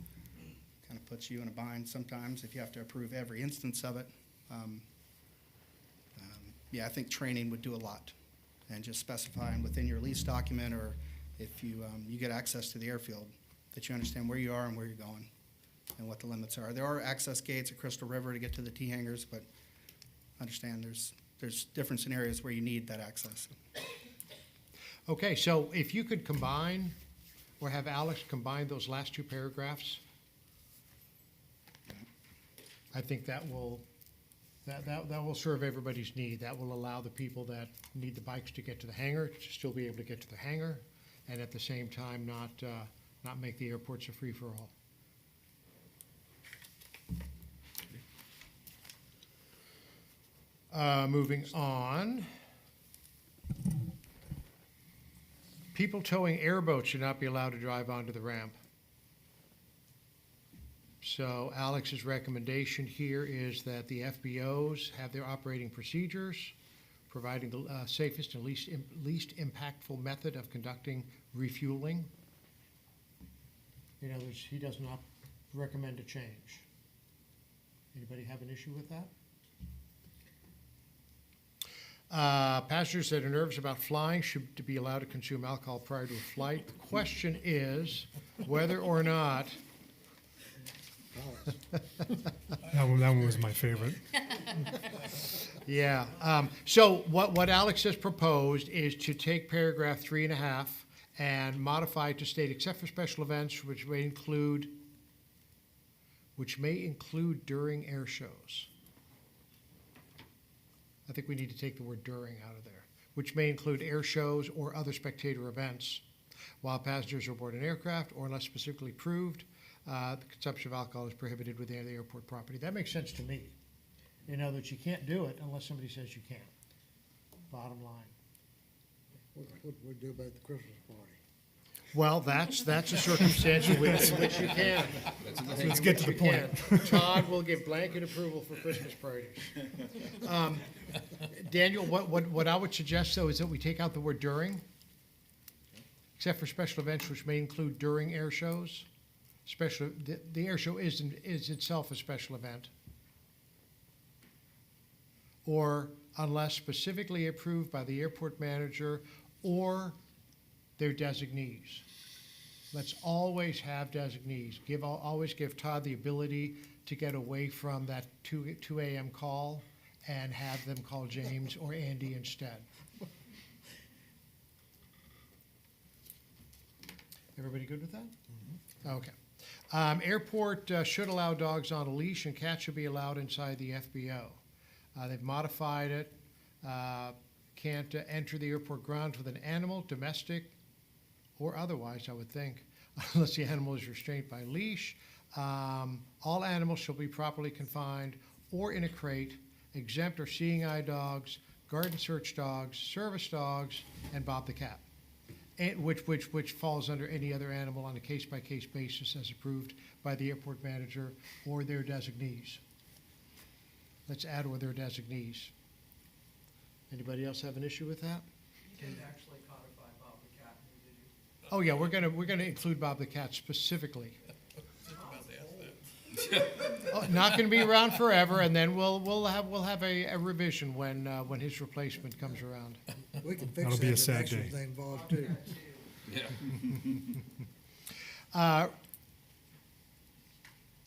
kind of puts you in a bind sometimes if you have to approve every instance of it. I think training would do a lot, and just specifying within your lease document, or if you get access to the airfield, that you understand where you are and where you're going and what the limits are. There are access gates at Crystal River to get to the T hangars, but understand there's different scenarios where you need that access. Okay, so if you could combine, or have Alex combine those last two paragraphs, I think that will serve everybody's need. That will allow the people that need the bikes to get to the hangar to still be able to get to the hangar, and at the same time not make the airports a free-for-all. Moving on. People towing airboats should not be allowed to drive onto the ramp. So Alex's recommendation here is that the FBOs have their operating procedures, providing the safest and least impactful method of conducting refueling. In other words, he does not recommend a change. Anybody have an issue with that? Passengers that are nervous about flying should be allowed to consume alcohol prior to a flight. The question is whether or not That one was my favorite. Yeah. So what Alex has proposed is to take paragraph 3.5 and modify it to state, except for special events which may include during air shows. I think we need to take the word during out of there, which may include air shows or other spectator events while passengers are aboard an aircraft or unless specifically proved, the consumption of alcohol is prohibited within the airport property. That makes sense to me. In other words, you can't do it unless somebody says you can. Bottom line. What we do about the Christmas party? Well, that's a circumstance in which you can. Let's get to the point. Todd will give blanket approval for Christmas parties. Daniel, what I would suggest, though, is that we take out the word during, except for special events which may include during air shows. The air show is itself a special event. Or unless specifically approved by the airport manager or their designees. Let's always have designees. Always give Todd the ability to get away from that 2 a.m. call and have them call James or Andy instead. Everybody good with that? Mm-hmm. Okay. Airport should allow dogs on a leash and cats should be allowed inside the FBO. They've modified it. Can't enter the airport grounds with an animal, domestic, or otherwise, I would think, unless the animal is restrained by leash. All animals shall be properly confined or in a crate, exempt or seeing eye dogs, garden search dogs, service dogs, and Bob the cat, which falls under any other animal on a case-by-case basis as approved by the airport manager or their designees. Let's add or their designees. Anybody else have an issue with that? You didn't actually codify Bob the cat, did you? Oh, yeah, we're gonna include Bob the cat specifically. Not gonna be around forever, and then we'll have a revision when his replacement comes around. We can fix That'll that be a if sad extras day. they involved too.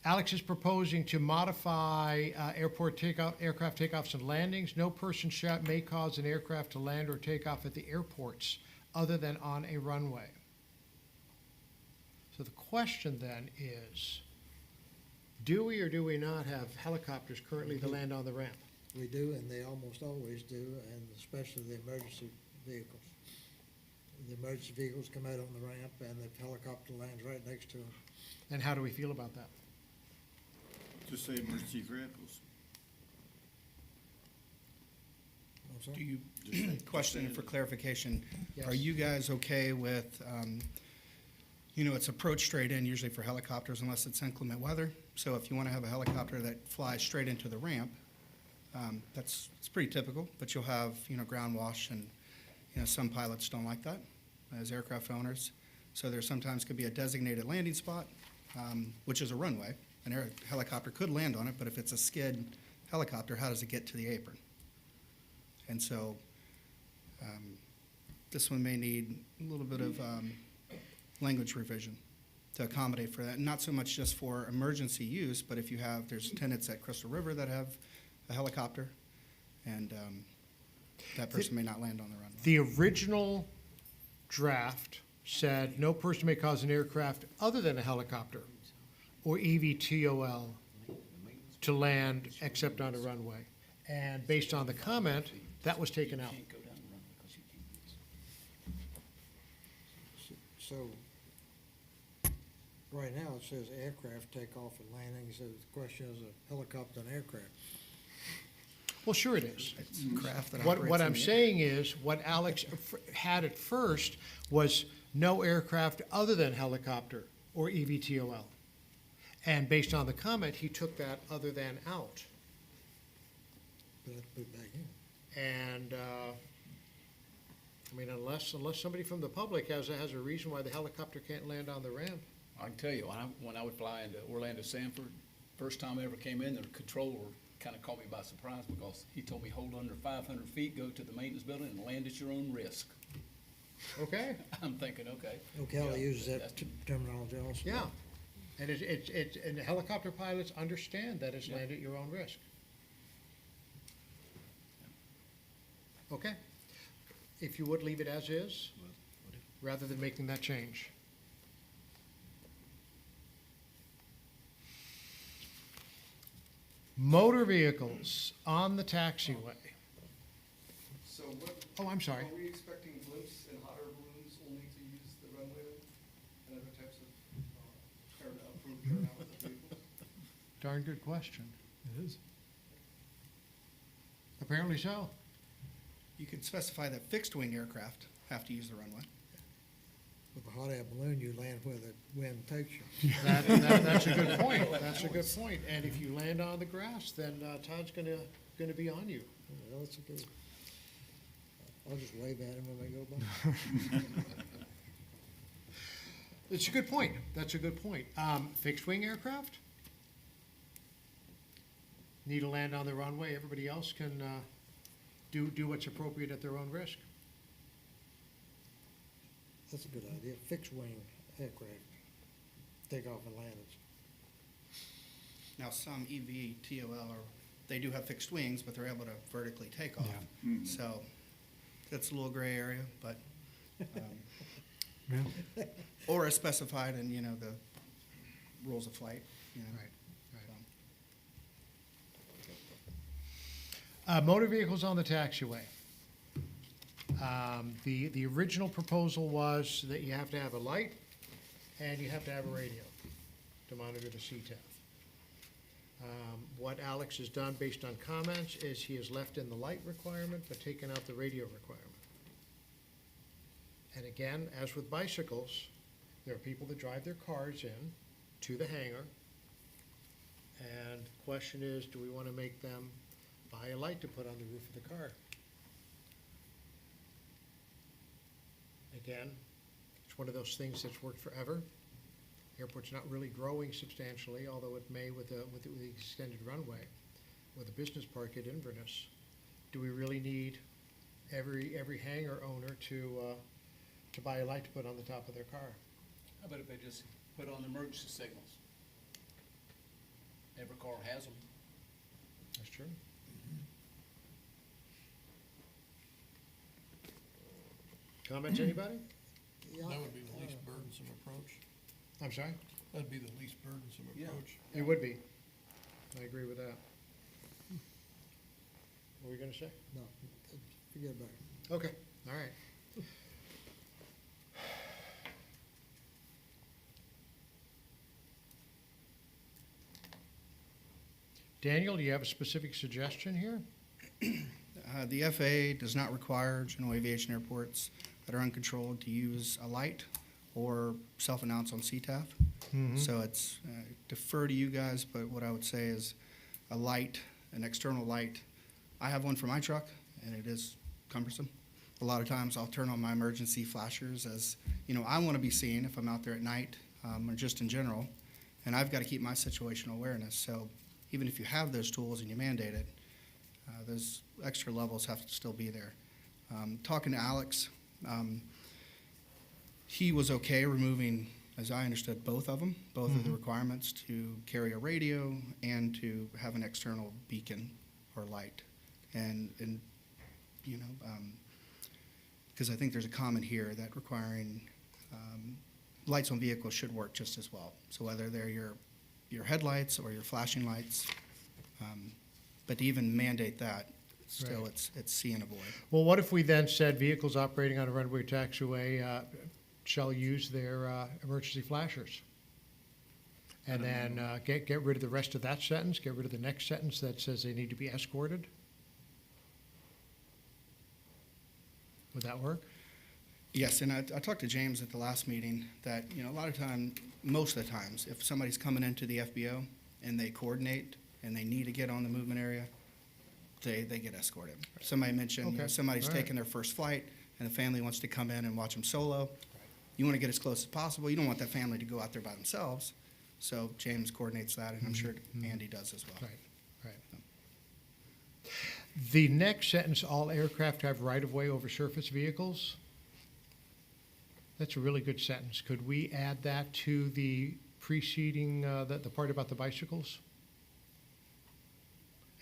Alex is proposing to modify aircraft takeoffs and landings. No person may cause an aircraft to land or take off at the airports other than on a runway. So the question then is, do we or do we not have helicopters currently that land on the ramp? We do, and they almost always do, and especially the emergency vehicles. The emergency vehicles come out on the ramp, and the helicopter lands right next to them. And how do we feel about that? Just say emergency vehicles. I'm sorry? Do you, Just say- question for clarification, Yes. are you guys okay with, it's approach straight in usually for helicopters unless it's inclement weather? So if you want to have a helicopter that flies straight into the ramp, it's pretty typical, but you'll have, ground wash and, some pilots don't like that as aircraft owners. So there sometimes could be a designated landing spot, which is a runway. An helicopter could land on it, but if it's a skid helicopter, how does it get to the apron? And so this one may need a little bit of language revision to accommodate for that. Not so much just for emergency use, but if there's tenants at Crystal River that have a helicopter, and that person may not land on the runway. The original draft said no person may cause an aircraft other than a helicopter or eVTOL to land except on a runway. And based on the comment, that was taken out. Can't go down the runway because you can't. So, Right now, it says aircraft takeoff and landing. So the question is a helicopter and aircraft. Well, sure it is. It's craft that What operates in I'm the air. saying is, what Alex had at first was no aircraft other than helicopter or eVTOL. And based on the comment, he took that other than out. But let's put it back in. And, I mean, unless somebody from the public has a reason why the helicopter can't land on the ramp. I can tell you, when I would fly into Orlando Sanford, first time I ever came in, the controller kind of caught me by surprise because he told me hold under 500 feet, go to the maintenance building and land at your own risk. Okay? I'm thinking, okay. Ocala Yeah, uses that that's- terminology also. Yeah. And and the helicopter pilots understand that it's land at your own risk. Okay? If you would leave it as is, rather than making that change. Motor vehicles on the taxiway. So what, Oh, I'm sorry. are we expecting blimps and hot air balloons only to use the runway and other types of approved turnout vehicles? Darn good question. It is. Apparently so. You could specify that fixed-wing aircraft have to use the runway. With a hot air balloon, you land where the wind takes you. That's a good point. That's a good point. And if you land on the grass, then Todd's gonna be on you. Yeah, that's a good. I'll just wave at him when they go by. It's a good point. That's a good point. Fixed-wing aircraft need to land on the runway. Everybody else can do what's appropriate at their own risk. That's a good idea. Fixed wing aircraft, takeoff and landings. Now, some eVTOL they do have fixed wings, but they're able to vertically take off. So that's a little gray area, but, or as specified in, the rules of flight, Right. Motor vehicles on the taxiway. The original proposal was that you have to have a light and you have to have a radio to monitor the CTAF. What Alex has done based on comments is he has left in the light requirement but taken out the radio requirement. And again, as with bicycles, there are people that drive their cars in to the hangar. And the question is, do we want to make them buy a light to put on the roof of the car? Again, it's one of those things that's worked forever. Airport's not really growing substantially, although it may with the extended runway, with a business park at Inverness. Do we really need every hangar owner to buy a light to put on the top of their car? How about if they just put on emergency signals? Every car has them. That's true. Comments, anybody? That would be the least burdensome approach. I'm sorry? That'd be the least burdensome Yeah. approach. It would be. I agree with that. What were you gonna say? No, forget about it. Okay, all right. Daniel, do you have a specific suggestion here? The FAA does not require general aviation airports that are uncontrolled to use a light or self-announce on CTAF. So it's defer to you guys, but what I would say is a light, an external light. I have one for my truck, and it is cumbersome. A lot of times I'll turn on my emergency flashers as, I want to be seen if I'm out there at night or just in general, and I've got to keep my situational awareness. So even if you have those tools and you mandate it, those extra levels have to still be there. Talking to Alex, he was okay removing, as I understood, both of them, both of the requirements to carry a radio and to have an external beacon or light. And because I think there's a comment here that requiring lights on vehicles should work just as well. So whether they're your headlights or your flashing lights, but to even mandate that, still Right. it's see and avoid. Well, what if we then said vehicles operating on a runway taxiway shall use their emergency flashers? And then get rid of the rest of that sentence, get rid of the next sentence that says they need to be escorted? Would that work? Yes, and I talked to James at the last meeting that, you know, a lot of time, most of the times, if somebody's coming into the FBO and they coordinate and they need to get on the movement area, they get escorted. Somebody mentioned, you know, Okay, somebody's all right. taking their first flight and the family wants to come in and watch them solo. You want to get as close as possible. You don't want that family to go out there by themselves. So James coordinates that, and I'm sure Andy does as well. Right, right. The next sentence, all aircraft have right-of-way over surface vehicles. That's a really good sentence. Could we add that to the preceding, the part about the bicycles?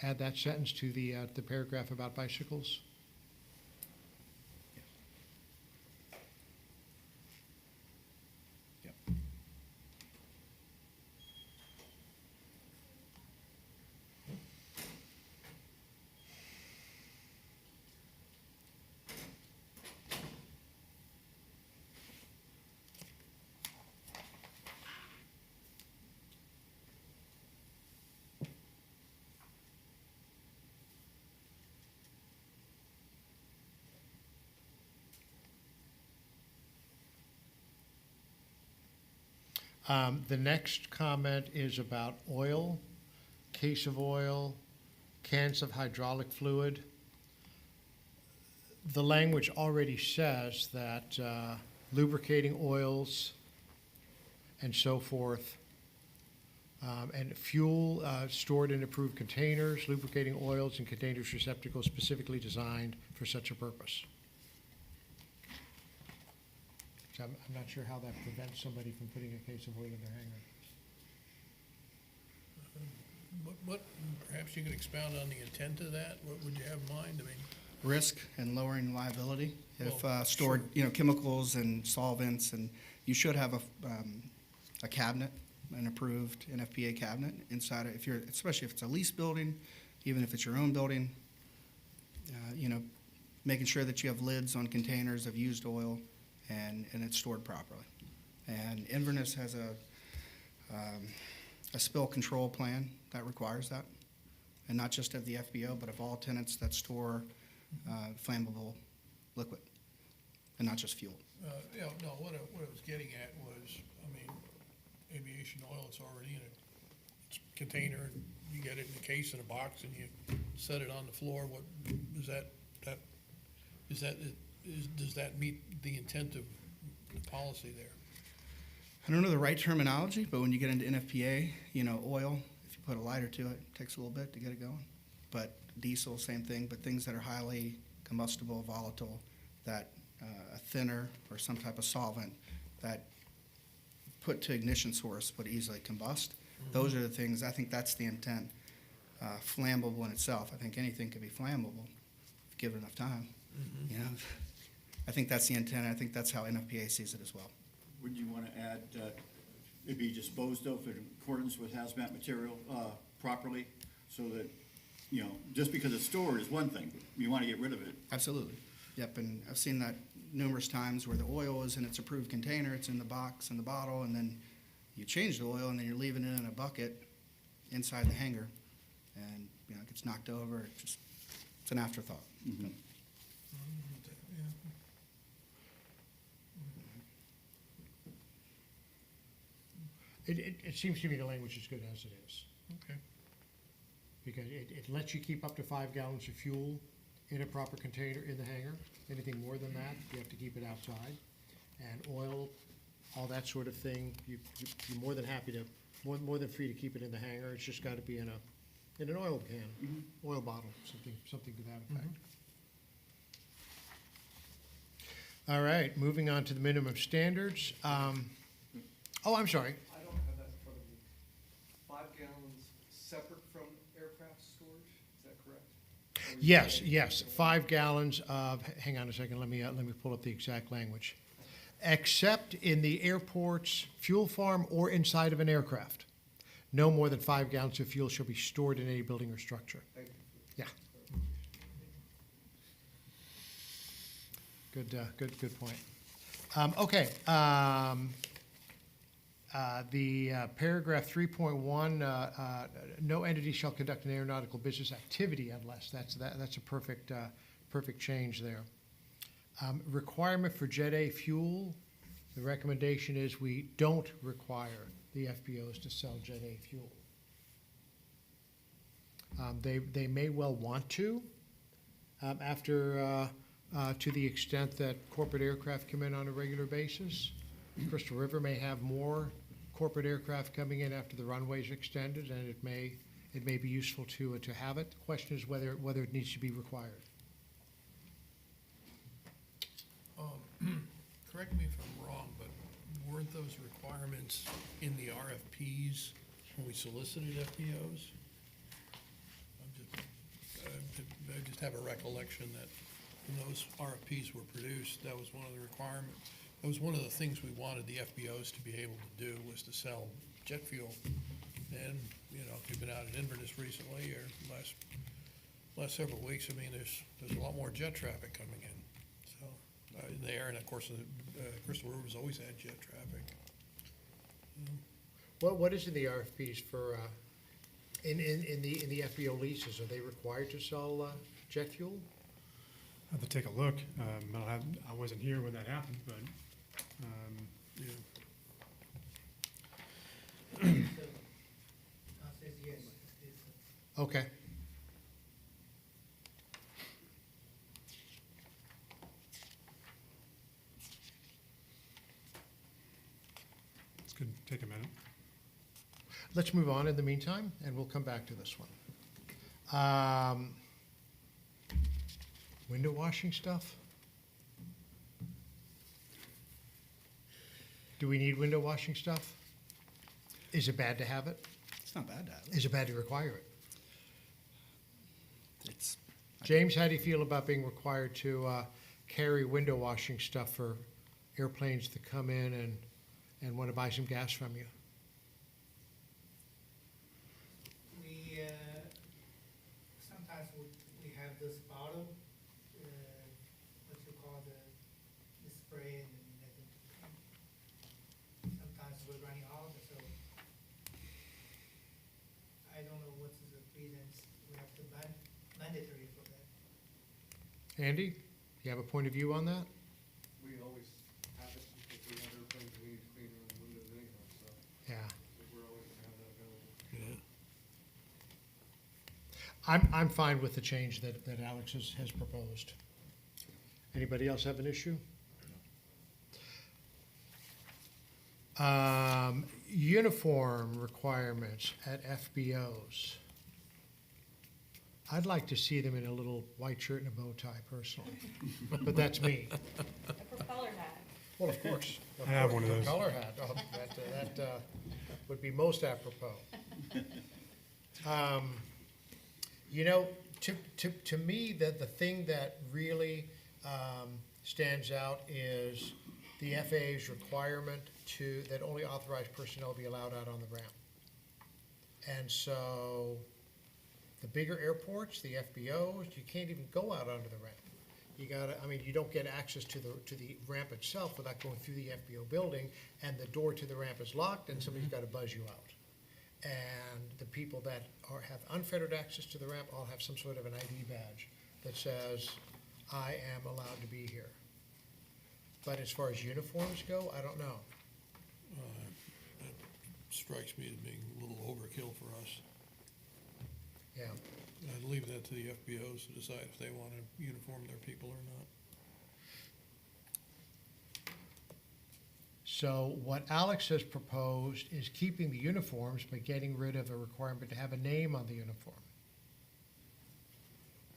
Add that sentence to the paragraph about bicycles? Yep. The next comment is about oil, case of oil, cans of hydraulic fluid. The language already says that lubricating oils and so forth, and fuel stored in approved containers, lubricating oils and containers receptacles specifically designed for such a purpose. So I'm not sure how that prevents somebody from putting a case of oil in their hangar. What, perhaps you could expound on the intent of that? What would you have in mind? I mean, Risk and lowering liability. If Well, stored, sure. you know, chemicals and solvents, and you should have a cabinet, an approved NFPA cabinet inside it. If you're, especially if it's a lease building, even if it's your own building, you know, making sure that you have lids on containers of used oil and it's stored properly. And Inverness has a spill control plan that requires that, and not just of the FBO, but of all tenants that store flammable liquid, and not just fuel. Yeah, no, what I was getting at was, I mean, aviation oil, it's already in a container, and you get it in a case in a box, and you set it on the floor. What, does that meet the intent of the policy there? I don't know the right terminology, but when you get into NFPA, you know, oil, if you put a lighter to it, it takes a little bit to get it going. But diesel, same thing, but things that are highly combustible, volatile, that a thinner or some type of solvent that put to ignition source would easily combust. Those are the things, I think that's the intent. Flammable in itself, I think anything could be flammable if given enough time, you know. I think that's the intent, I think that's how NFPA sees it as well. Would you want to add, it be disposed of in accordance with hazmat material properly, so that, you know, just because it's stored is one thing, you want to get rid of it. Absolutely. Yep, and I've seen that numerous times where the oil is in its approved container, it's in the box and the bottle, and then you change the oil and then you're leaving it in a bucket inside the hangar, and, you know, it gets knocked over, it's an afterthought. Mhm. It seems to me the language is good as it is, Okay. because it lets you keep up to 5 gallons of fuel in a proper container in the hangar. Anything more than that, you have to keep it outside. And oil, all that sort of thing, you're more than happy to, more than free to keep it in the hangar. It's just gotta be in an oil can, oil bottle, something to that effect. All right, moving on to the minimum standards. I'm sorry. I don't have that in front of me. 5 gallons separate from aircraft storage, is that correct? Or you Yes, saying- yes, 5 gallons of, hang on a second, let me pull up the exact language. Except in the airport's fuel farm or inside of an aircraft. No more than 5 gallons of fuel shall be stored in any building or structure. Thank you. Yeah. Good point. Okay. The paragraph 3.1, no entity shall conduct an aeronautical business activity unless, that's a perfect change there. Requirement for Jet A fuel, the recommendation is we don't require the FBOs to sell Jet A fuel. They may well want to, after, to the extent that corporate aircraft come in on a regular basis. Crystal River may have more corporate aircraft coming in after the runway's extended, and it may be useful to have it. The question is whether it needs to be required. Correct me if I'm wrong, but weren't those requirements in the RFPs when we solicited FBOs? I just have a recollection that when those RFPs were produced, that was one of the requirements. That was one of the things we wanted the FBOs to be able to do, was to sell jet fuel. And, you know, if you've been out at Inverness recently or last several weeks, I mean, there's a lot more jet traffic coming in. So, there, and of course, Crystal River's always had jet traffic. What is in the RFPs for, in the FBO leases? Are they required to sell jet fuel? I have to take a look. I wasn't here when that happened, but, Yeah. Says yes. Okay. it's good, take a minute. Let's move on in the meantime, and we'll come back to this one. Window washing stuff? Do we need window washing stuff? Is it bad to have it? It's not bad to have it. Is it bad to require it? It's, James, how do you feel about being required to carry window washing stuff for airplanes that come in and want to buy some gas from you? We, sometimes we have this bottle, what you call the spray, and I think sometimes we're running out, so I don't know what is the reasons we have to mandatory for that. Andy, you have a point of view on that? We always have it because we have airplanes we need to clean around the windows anyhow, so Yeah. we're always gonna have that available. Yeah. I'm fine with the change that Alex has proposed. Anybody else have an issue? Uniform requirements at FBOs. I'd like to see them in a little white shirt and a bow tie personally, but that's me. A propeller hat. Well, of course. I have one of those. Color hat, oh, that would be most apropos. You know, to me, the thing that really stands out is the FAA's requirement that only authorized personnel be allowed out on the ramp. And so, the bigger airports, the FBOs, you can't even go out onto the ramp. You gotta, I mean, you don't get access to the ramp itself without going through the FBO building, and the door to the ramp is locked, and somebody's gotta buzz you out. And the people that have unfettered access to the ramp all have some sort of an ID badge that says, I am allowed to be here. But as far as uniforms go, I don't know. That strikes me as being a little overkill for us. Yeah. I'd leave that to the FBOs to decide if they want to uniform their people or not. So what Alex has proposed is keeping the uniforms, but getting rid of the requirement to have a name on the uniform.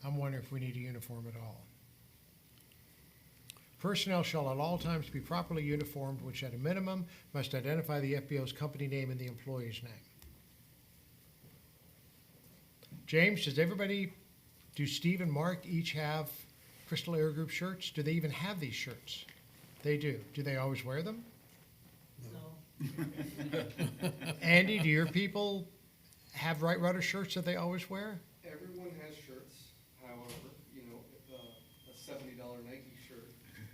I'm wondering if we need a uniform at all. Personnel shall at all times be properly uniformed, which at a minimum must identify the FBO's company name and the employee's name. James, do Steve and Mark each have Crystal Air Group shirts? Do they even have these shirts? They do. Do they always wear them? No. Andy, do your people have Right Rudder shirts that they always wear? Everyone has shirts, however, you know, a $70 Nike shirt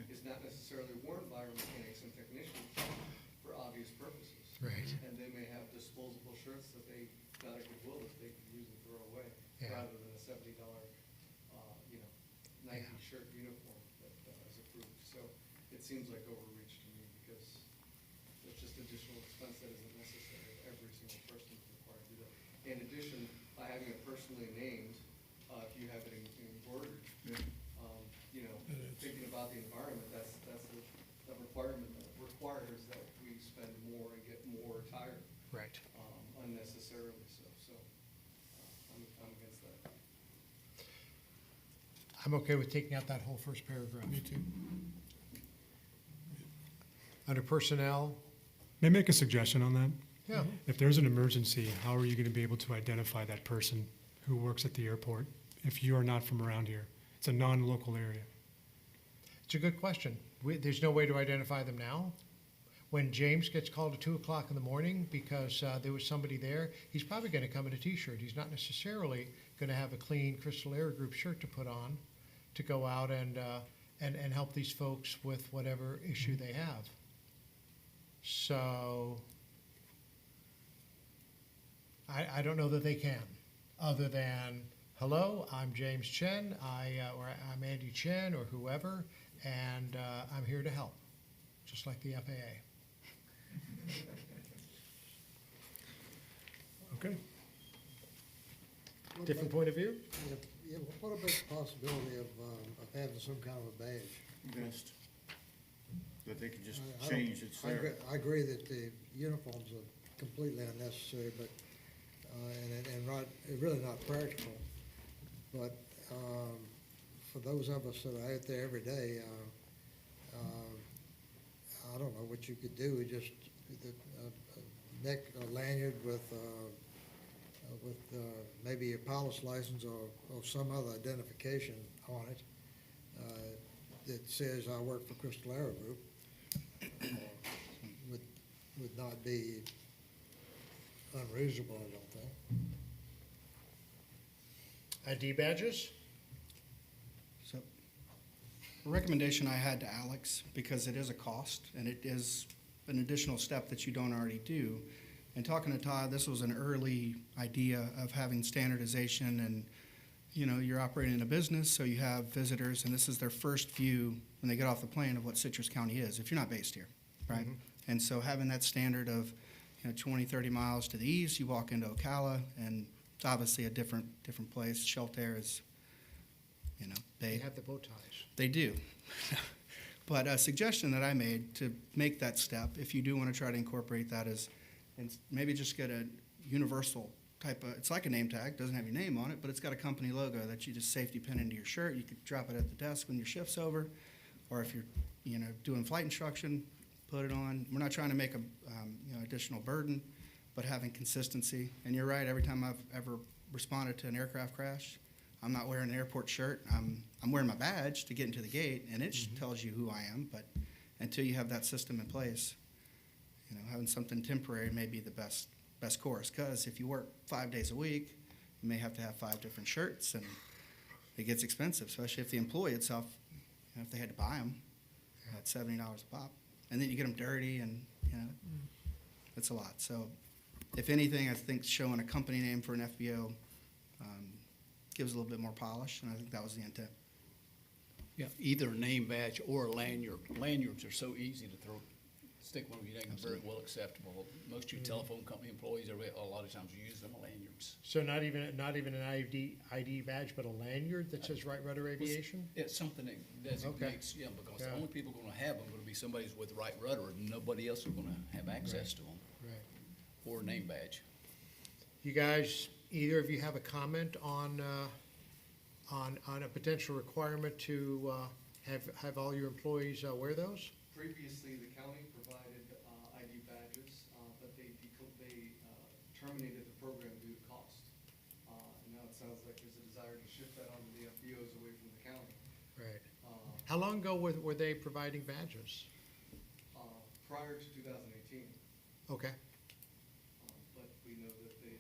is not necessarily worn by our mechanics and technicians for obvious purposes. Right. shirt uniform that is approved. So it seems like overreach to me because it's just additional expense that isn't necessary. Every single person is required to do that. In addition, by having it personally named, if you have it embroidered, you know, thinking about the environment, that's a requirement that requires that we spend more and get more tire Right. unnecessarily so. I'm against that. I'm okay with taking out that whole first paragraph. Me too. Under personnel, May I make a suggestion on that? yeah, If there's an emergency, how are you going to be able to identify that person who works at the airport if you are not from around here? It's a non-local area. it's a good question. There's no way to identify them now. When James gets called at 2 o'clock in the morning because there was somebody there, he's probably going to come in a T-shirt. He's not necessarily going to have a clean Crystal Air Group shirt to put on to go out and help these folks with whatever issue they have. So I don't know that they can, other than, hello, I'm James Chen, or I'm Andy Chen, or whoever, and I'm here to help, just like the FAA. Okay. Different point of view? Yeah, what about the possibility of having some kind of a badge? Best. That they could just I don't- change, it's there. I agree that the uniforms are completely unnecessary, but, and really not practical. But, for those of us that are out there every day, I don't know what you could do, just a lanyard with maybe a pilot's license or some other identification on it that says I work for Crystal Aero Group would not be unreasonable, I don't think. ID badges? So, a recommendation I had to Alex, because it is a cost, and it is an additional step that you don't already do. And talking to Todd, this was an early idea of having standardization, and, you know, you're operating a business, so you have visitors, and this is their first view when they get off the plane of what Citrus County is, if you're not based here, right? And so having that standard of, 20, 30 miles to the east, you walk into Ocala, and it's obviously a different place. Shelter is, They have the bow ties. they do. But a suggestion that I made to make that step, if you do want to try to incorporate that, is and maybe just get a universal type of, it's like a name tag, doesn't have your name on it, but it's got a company logo that you just safety pin into your shirt. You could drop it at the desk when your shift's over, or if you're, doing flight instruction, put it on. We're not trying to make a, additional burden, but having consistency. And you're right, every time I've ever responded to an aircraft crash, I'm not wearing an airport shirt. I'm wearing my badge to get into the gate, and it tells you who I am. But until you have that system in place, having something temporary may be the best course. Because if you work 5 days a week, you may have to have 5 different shirts, and it gets expensive, especially if the employee itself, if they had to buy them at $70 a pop, and then you get them dirty, and it's a lot. So, if anything, I think showing a company name for an FBO gives a little bit more polish, and I think that was the intent. Yeah, either a name badge or a lanyard. Lanyards are so easy to stick one of your name, very well acceptable. Most of your telephone company employees, a lot of times use them lanyards. So not even an ID badge, but a lanyard that says Right Rudder Aviation? It's something that designates, because the only people gonna have them are gonna be somebody who's with Right Rudder, and nobody else is gonna have access to them, Right. or a name badge. You guys, either of you have a comment on a potential requirement to have all your employees wear those? Previously, the county provided ID badges, but they terminated the program due to cost. And now it sounds like there's a desire to shift that onto the FBOs away from the county. Right. How long ago were they providing badges? Prior to 2018, Okay. but we know that they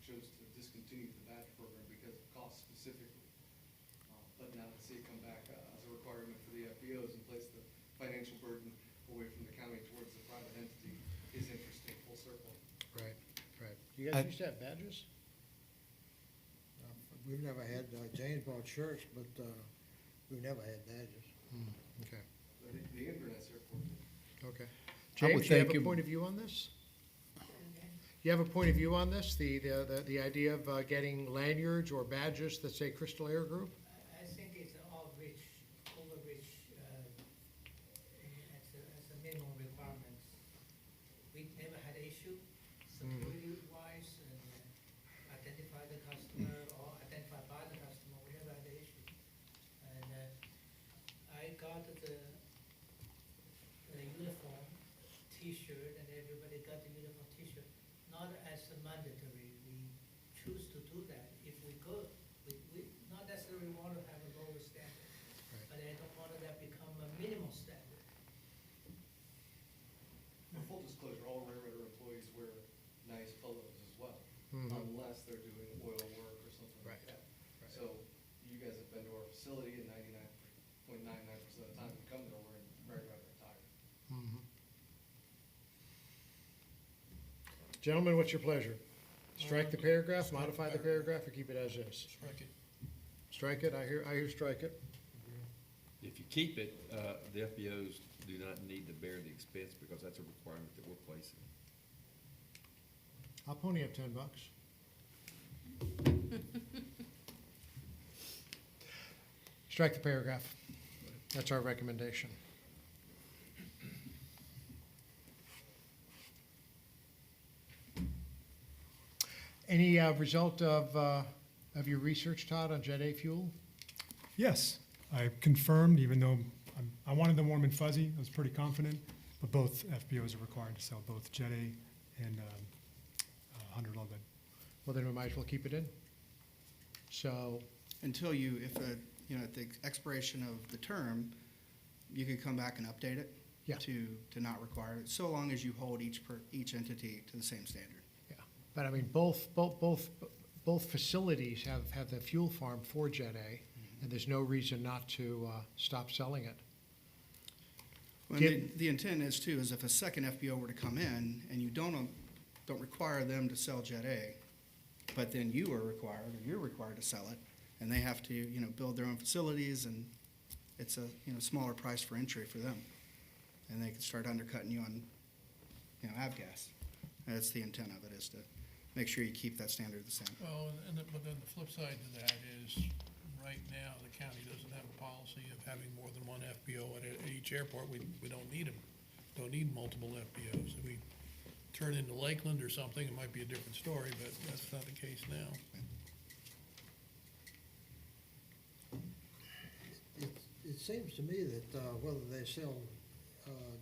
chose to discontinue the badge program because of cost specifically. But now to see it come back as a requirement for the FBOs and place the financial burden away from the county towards the private entity is interesting, full circle. Right, right. You guys used to have badges? We've never had, James bought shirts, but We never had badges. Okay, The Inverness Airport did. okay. I would James, you have think a it- point of view on this? You have a point of view on this, the idea of getting lanyards or badges that say Crystal Air Group? I think it's overreach, as a minimum requirements. We never had issue security-wise and identify the customer or identify by the customer, we never had the issue. And I got the uniform T-shirt and everybody got the uniform T-shirt, not as a mandatory. We choose to do that if we could. We not necessarily want to have a lower standard, Right. but I don't want that become a minimal standard. For full disclosure, all railroader employees wear nice polos as well, Mhm. unless they're doing oil work or something like Right, that. right. So you guys have been to our facility, and 99.99% of the time you come there wearing railroader attire. Gentlemen, what's your pleasure? Strike the paragraph, modify the paragraph, or keep it as is? Strike it. Strike it, I hear strike it. If you keep it, the FBOs do not need to bear the expense because that's a requirement that we're placing. I'll pony up $10. Strike the paragraph. That's our recommendation. Any result of your research, Todd, on Jet A fuel? Yes, I confirmed, even though I wanted them warm and fuzzy, I was pretty confident, but both FBOs are required to sell both Jet A and 100 low bed. Well, then we might as well keep it in. So, Until you, if at the expiration of the term, you could come back and update it. Yeah. To not require it, so long as you hold each entity to the same standard. yeah, but I mean, both facilities have the fuel farm for Jet A, and there's no reason not to stop selling it. Well, the intent is too, is if a second FBO were to come in and you don't require them to sell Jet A, but then you are required, or you're required to sell it, and they have to, build their own facilities, and it's a, smaller price for entry for them. And they can start undercutting you on, avgas. That's the intent of it, is to make sure you keep that standard the same. Well, but then the flip side to that is, right now, the county doesn't have a policy of having more than one FBO at each airport. We don't need them, don't need multiple FBOs. If we turn into Lakeland or something, it might be a different story, but that's not the case now. It seems to me that whether they sell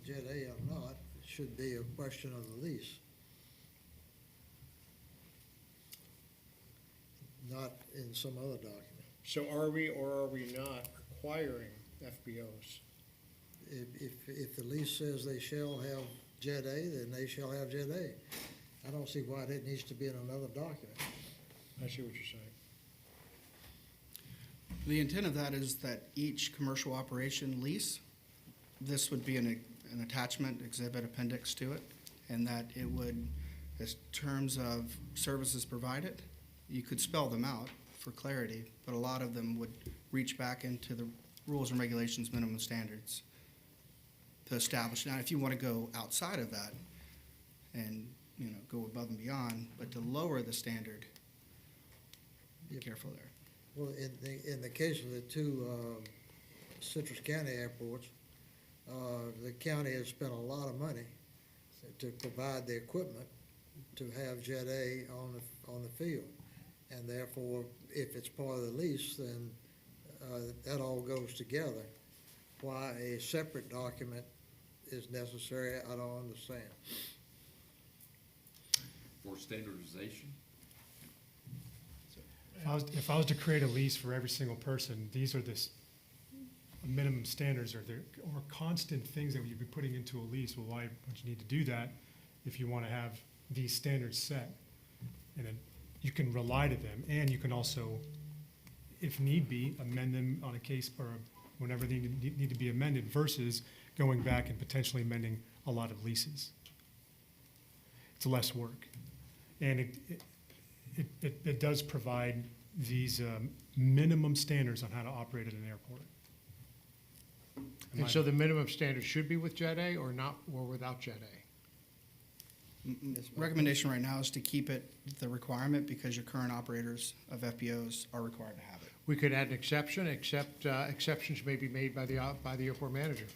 Jet A or not, it should be a question of the lease. Not in some other document. So are we or are we not requiring FBOs? If the lease says they shall have Jet A, then they shall have Jet A. I don't see why that needs to be in another document. I see what you're saying. The intent of that is that each commercial operation lease, this would be an attachment, exhibit, appendix to it, and that it would, as terms of services provided, you could spell them out for clarity, but a lot of them would reach back into the rules and regulations, minimum standards to establish. Now, if you want to go outside of that and, go above and beyond, but to lower the standard, be careful there. Well, in the case of the two Citrus County airports, the county has spent a lot of money to provide the equipment to have Jet A on the field. And therefore, if it's part of the lease, then that all goes together. Why a separate document is necessary, I don't understand. For standardization? If I was to create a lease for every single person, these are the minimum standards or constant things that you'd be putting into a lease. Well, why would you need to do that if you want to have these standards set? And then you can rely to them, and you can also, if need be, amend them on a case or whenever they need to be amended versus going back and potentially amending a lot of leases. It's less work. And it does provide these minimum standards on how to operate at an airport. And so the minimum standard should be with Jet A or not, or without Jet A? Recommendation right now is to keep it the requirement because your current operators of FBOs are required to have it. We could add an exception, except exceptions may be made by the airport manager.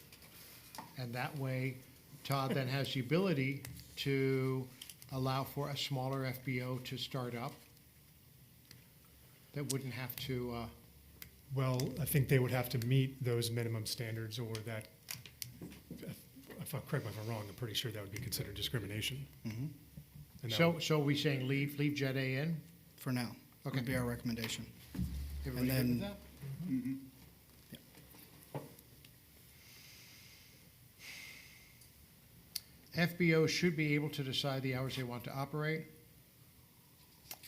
And that way, Todd then has the ability to allow for a smaller FBO to start up that wouldn't have to, Well, I think they would have to meet those minimum standards or that, correct me if I'm wrong, I'm pretty sure that would be considered discrimination. Mhm. And that so are we saying leave Jet A in? For now, Okay. would be our recommendation. Everybody good with that? FBOs should be able to decide the hours they want to operate.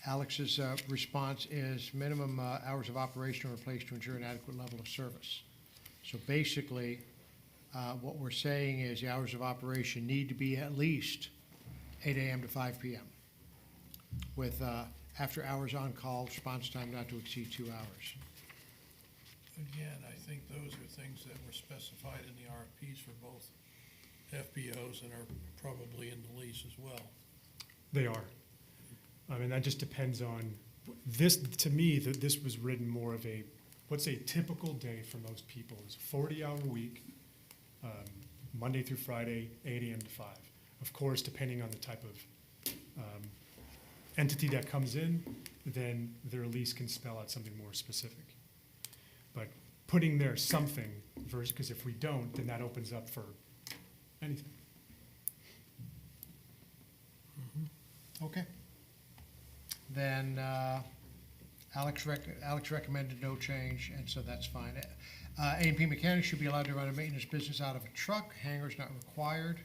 Alex's response is minimum hours of operation are in place to ensure an adequate level of service. So basically, what we're saying is the hours of operation need to be at least 8 a.m. to 5 p.m. with after hours on call, response time not to exceed 2 hours. Again, I think those are things that were specified in the RFPs for both FBOs and are probably in the lease as well. They are. I mean, that just depends on, this, to me, that this was written more of a, what's a typical day for most people is a 40-hour week, Monday through Friday, 8 a.m. to 5. Of course, depending on the type of entity that comes in, then their lease can spell out something more specific. But putting there something, versus, because if we don't, then that opens up for anything. Okay. Then Alex recommended no change, and so that's fine. A&P mechanics should be allowed to run a maintenance business out of a truck. Hangars not required.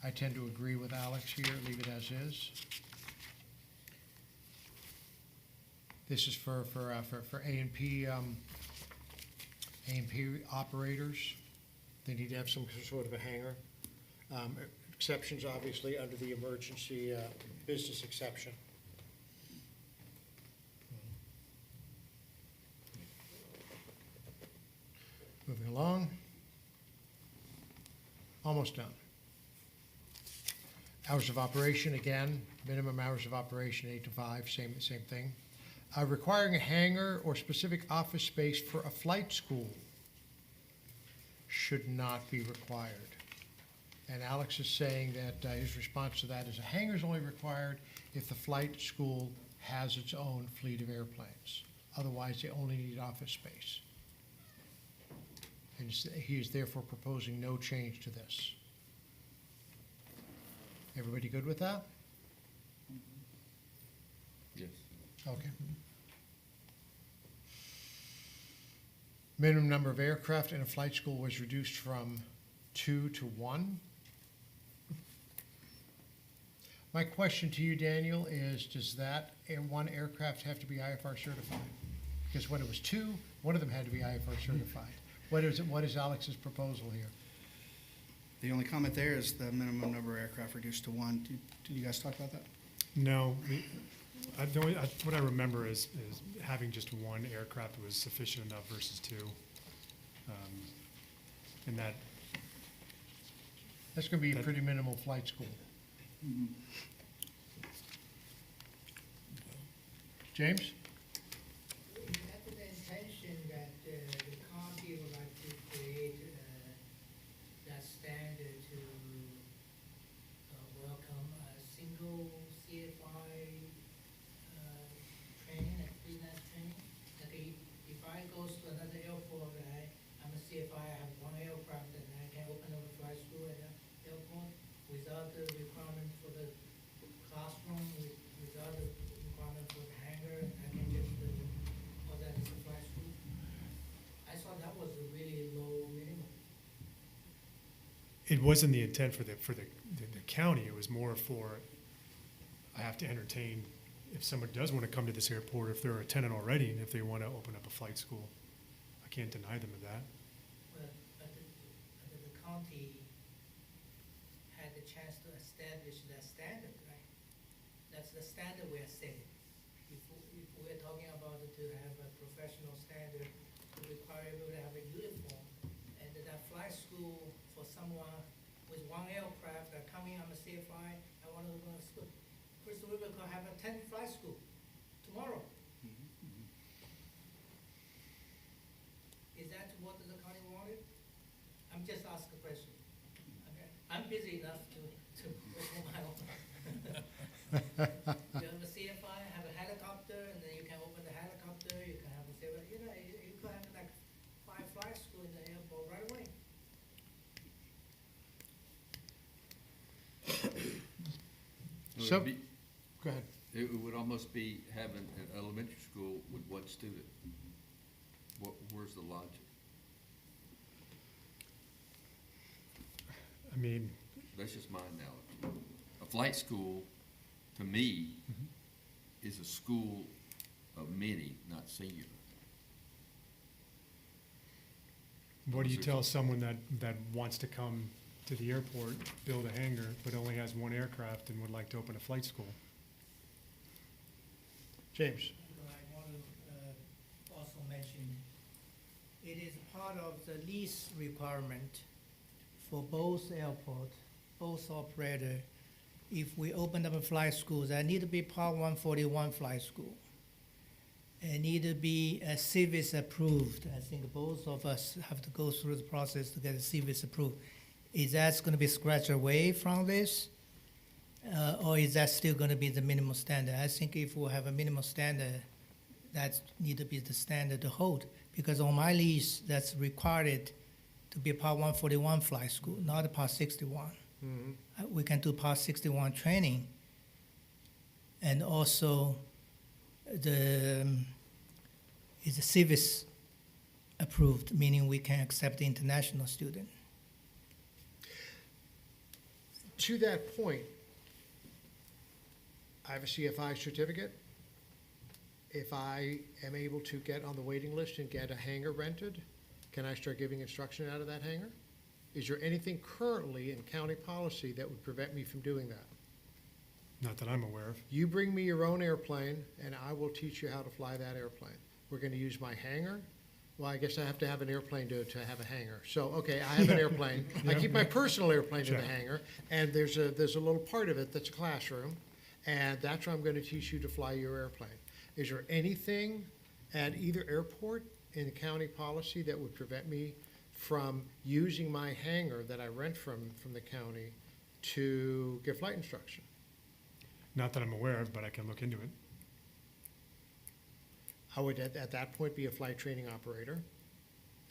I tend to agree with Alex here, leave it as is. This is for A&P operators. They need to have some sort of a hangar. Exceptions, obviously, under the emergency business exception. Moving along. Almost done. Hours of operation, again, minimum hours of operation, 8 to 5, same thing. Requiring a hangar or specific office space for a flight school should not be required. And Alex is saying that his response to that is a hangar is only required if the flight school has its own fleet of airplanes. Otherwise, they only need office space. And he is therefore proposing no change to this. Everybody good with that? Yes. Okay. Minimum number of aircraft in a flight school was reduced from 2 to 1. My question to you, Daniel, is does that one aircraft have to be IFR certified? Because when it was 2, one of them had to be IFR certified. What is Alex's proposal here? The only comment there is the minimum number of aircraft reduced to 1. Did you guys talk about that? No, what I remember is having just one aircraft was sufficient enough versus 2. And That's going to be a pretty minimal flight school. James? That's the intention that the county would like to create that standard to welcome a single CFI training, like freelance training. Like if I go to another airport, I'm a CFI, I have one aircraft, and I can open up a flight school at an airport without the requirement for the classroom, without the requirement for the hangar, I can just call that as a flight school. I thought that was a really low minimum. it wasn't the intent for the county, it was more for, I have to entertain, if someone does want to come to this airport, if they're a tenant already, and if they want to open up a flight school, I can't deny them of that. But the county had the chance to establish that standard, right? That's the standard we are setting. If we're talking about to have a professional standard, to require everyone to have a uniform, and that flight school for someone with one aircraft that coming on the CFI, I want to go to school. Crystal River could have a 10 flight school tomorrow. Is that what the county wanted? I'm just asking a question. Okay. I'm busy enough to open my own. You have a CFI, have a helicopter, and then you can open the helicopter, you can have a CFI, you could have like 5 flight school in the airport right away. It So- would be- Go ahead. It would almost be having an elementary school with one student. Where's the logic? I mean, That's just my analogy. A flight school, to me, is a school of many, not singular. what do you tell someone that wants to come to the airport, build a hangar, but only has one aircraft and would like to open a flight school? James? I want to also mention, it is part of the lease requirement for both airport, both operator. If we open up a flight school, that need to be Part 141 flight school. It need to be CVIS approved. I think both of us have to go through the process to get a CVIS approved. Is that going to be scratched away from this? Or is that still going to be the minimum standard? I think if we have a minimum standard, that need to be the standard to hold. Because on my lease, that's required to be a Part 141 flight school, not a Part 61. We can do Part 61 training. And also, is a CVIS approved, meaning we can accept the international student. To that point, I have a CFI certificate. If I am able to get on the waiting list and get a hangar rented, can I start giving instruction out of that hangar? Is there anything currently in county policy that would prevent me from doing that? Not that I'm aware of. You bring me your own airplane, and I will teach you how to fly that airplane. We're gonna use my hangar. Well, I guess I have to have an airplane to have a hangar. So, okay, I have an airplane. I keep my personal airplane in the Sure. hangar, and there's a little part of it that's a classroom, and that's where I'm gonna teach you to fly your airplane. Is there anything at either airport in the county policy that would prevent me from using my hangar that I rent from the county to give flight instruction? Not that I'm aware of, but I can look into it. I would at that point be a flight training operator,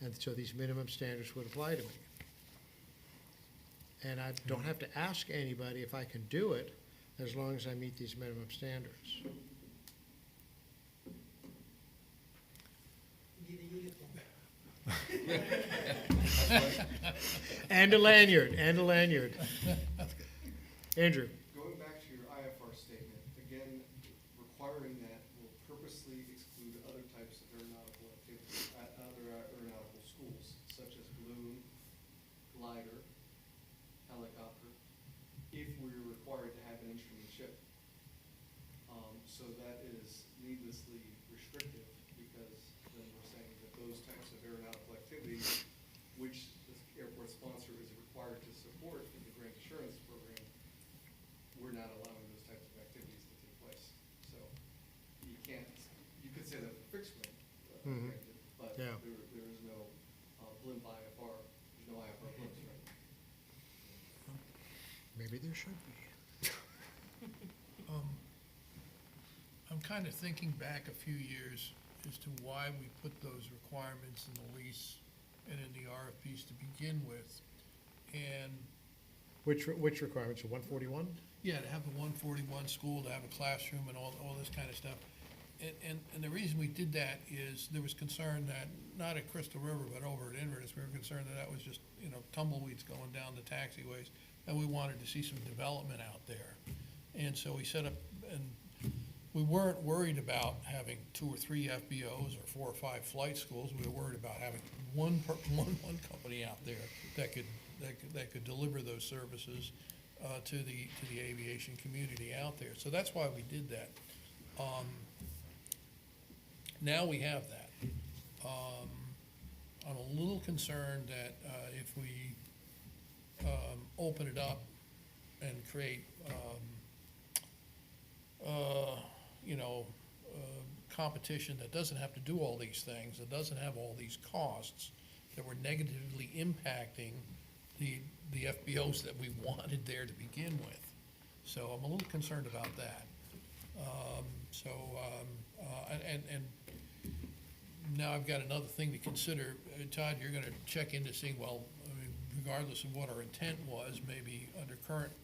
and so these minimum standards would apply to me. And I don't have to ask anybody if I can do it, as long as I meet these minimum standards. Need a uniform. And a lanyard, Andrew? Going back to your IFR statement, again, requiring that will purposely exclude other types of aeronautical activities, other aeronautical schools, such as balloon, glider, helicopter, if we're required to have an instrument ship. So that is needlessly restrictive, because then we're saying that those types of aeronautical activities, which the airport sponsor is required to support in the grant assurance program, we're not allowing those types of activities to take place. So you can't, you could say that for fixed wing, Mhm. granted, but Yeah. there is no blimp IFR, there's no IFR blimps right now. Maybe there should be. I'm kind of thinking back a few years as to why we put those requirements in the lease and in the RFPs to begin with. And, Which requirements, 141? yeah, to have the 141 school, to have a classroom and all this kind of stuff. And the reason we did that is there was concern that, not at Crystal River, but over at Inverness, we were concerned that was just, tumbleweeds going down the taxiways, and we wanted to see some development out there. And so we set up, and we weren't worried about having 2 or 3 FBOs or 4 or 5 flight schools. We were worried about having one company out there that could deliver those services to the aviation community out there. So that's why we did that. Now we have that. I'm a little concerned that if we open it up and create, competition that doesn't have to do all these things, that doesn't have all these costs, that we're negatively impacting the FBOs that we wanted there to begin with. So I'm a little concerned about that. And now I've got another thing to consider. Todd, you're gonna check into seeing, well, I mean, regardless of what our intent was, maybe under current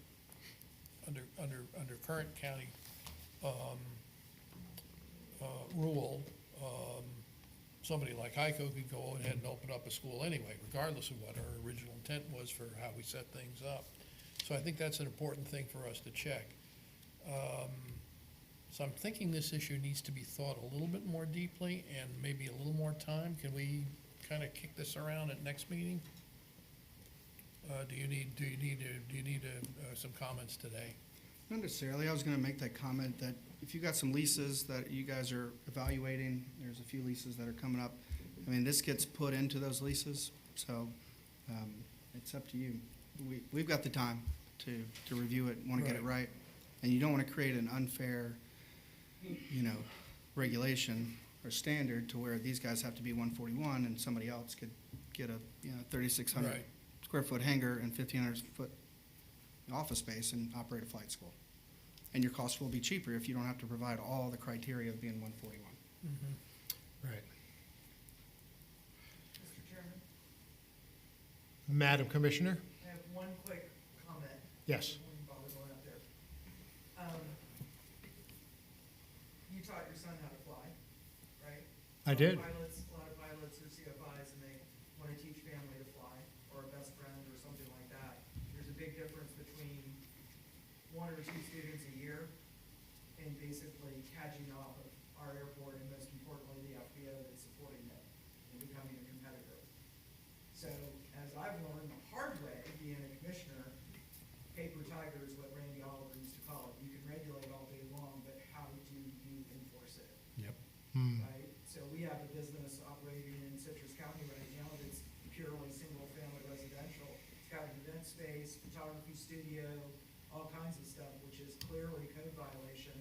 county, rule, somebody like HICO could go ahead and open up a school anyway, regardless of what our original intent was for how we set things up. So I think that's an important thing for us to check. So I'm thinking this issue needs to be thought a little bit more deeply and maybe a little more time. Can we kind of kick this around at next meeting? Do you need some comments today? Not necessarily. I was gonna make that comment that if you got some leases that you guys are evaluating, there's a few leases that are coming up. I mean, this gets put into those leases, so, it's up to you. We've got the time to review it, wanna get it right. And you don't wanna create an unfair, regulation or standard to where these guys have to be 141 and somebody else could get a, 3,600 Right. square foot hangar and 1,500 foot office space and operate a flight school. And your cost will be cheaper if you don't have to provide all the criteria of being 141. Right. Mr. Chairman, Madam Commissioner? I have one quick comment. Yes. While we're going up there. You taught your son how to fly, right? I did. A lot of pilots are CFIs and they want to teach family to fly, or a best friend or something like that. There's a big difference between 1 or 2 students a year and basically catching off of our airport and most importantly, the FBO that's supporting it and becoming a competitor. So as I've learned the hard way, being a commissioner, paper tiger is what Randy Oliver used to call it. You can regulate all day long, but how do you enforce it? Yep. Right? So we have a business operating in Citrus County right now that's purely single-family residential. It's got an event space, photography studio, all kinds of stuff, which is clearly code violation.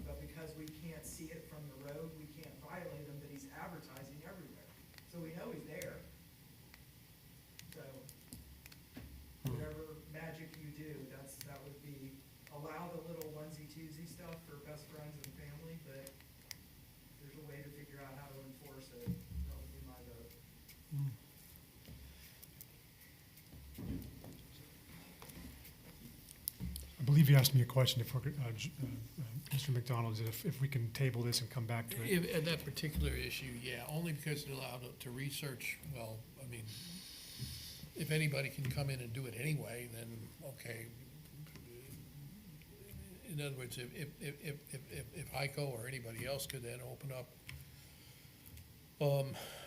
But because we can't see it from the road, we can't violate him, but he's advertising everywhere. So we know he's there. So whatever magic you do, that would be, allow the little onesie-twosie stuff for best friends and family, but there's a way to figure out how to enforce it. That would be my vote. I believe you asked me a question, if we're, Mr. McDonald, if we can table this and come back to it. At that particular issue, yeah, only because it allowed it to research, well, I mean, if anybody can come in and do it anyway, then, okay. In other words, if HICO or anybody else could then open up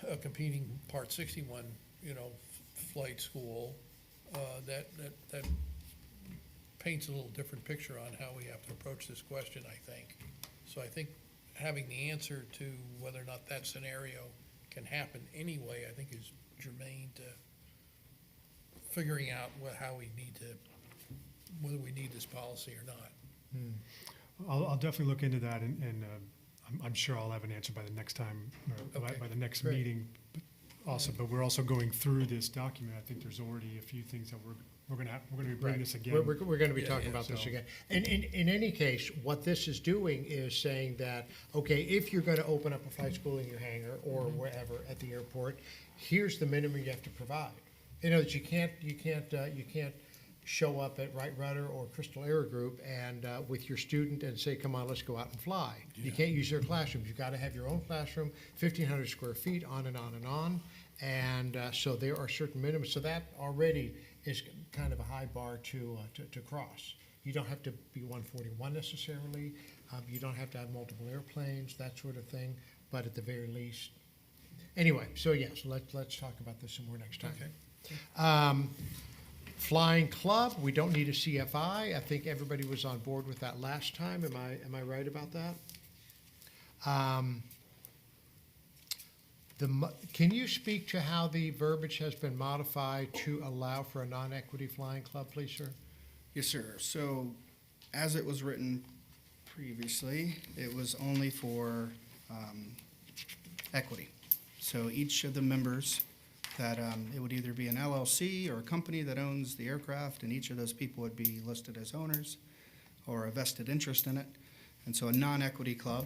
a competing Part 61, flight school, that paints a little different picture on how we have to approach this question, I think. So I think having the answer to whether or not that scenario can happen anyway, I think is germane to figuring out how we need to, whether we need this policy or not. I'll definitely look into that, and I'm sure I'll have an answer by the next time, or Okay, by the next great. meeting. But we're also going through this document. I think there's already a few things that we're gonna be bringing this again. We're gonna be Yeah, talking yeah, about this so- again. And in any case, what this is doing is saying that, okay, if you're gonna open up a flight school in your hangar or wherever at the airport, here's the minimum you have to provide. That you can't show up at Wright Rudder or Crystal Air Group and with your student and say, come on, let's go out and fly. You can't use their classrooms. You've got to have your own classroom, 1,500 square feet, on and on and on. And so there are certain minimums. So that already is kind of a high bar to cross. You don't have to be 141 necessarily. You don't have to have multiple airplanes, that sort of thing. But at the very least, anyway. So yes, let's talk about this some more next time. Okay. Flying Club, we don't need a CFI. I think everybody was on board with that last time. Am I right about that? Can you speak to how the verbiage has been modified to allow for a non-equity flying club, please, sir? Yes, sir. So as it was written previously, it was only for equity. So each of the members that it would either be an LLC or a company that owns the aircraft, and each of those people would be listed as owners or a vested interest in it. And so a non-equity club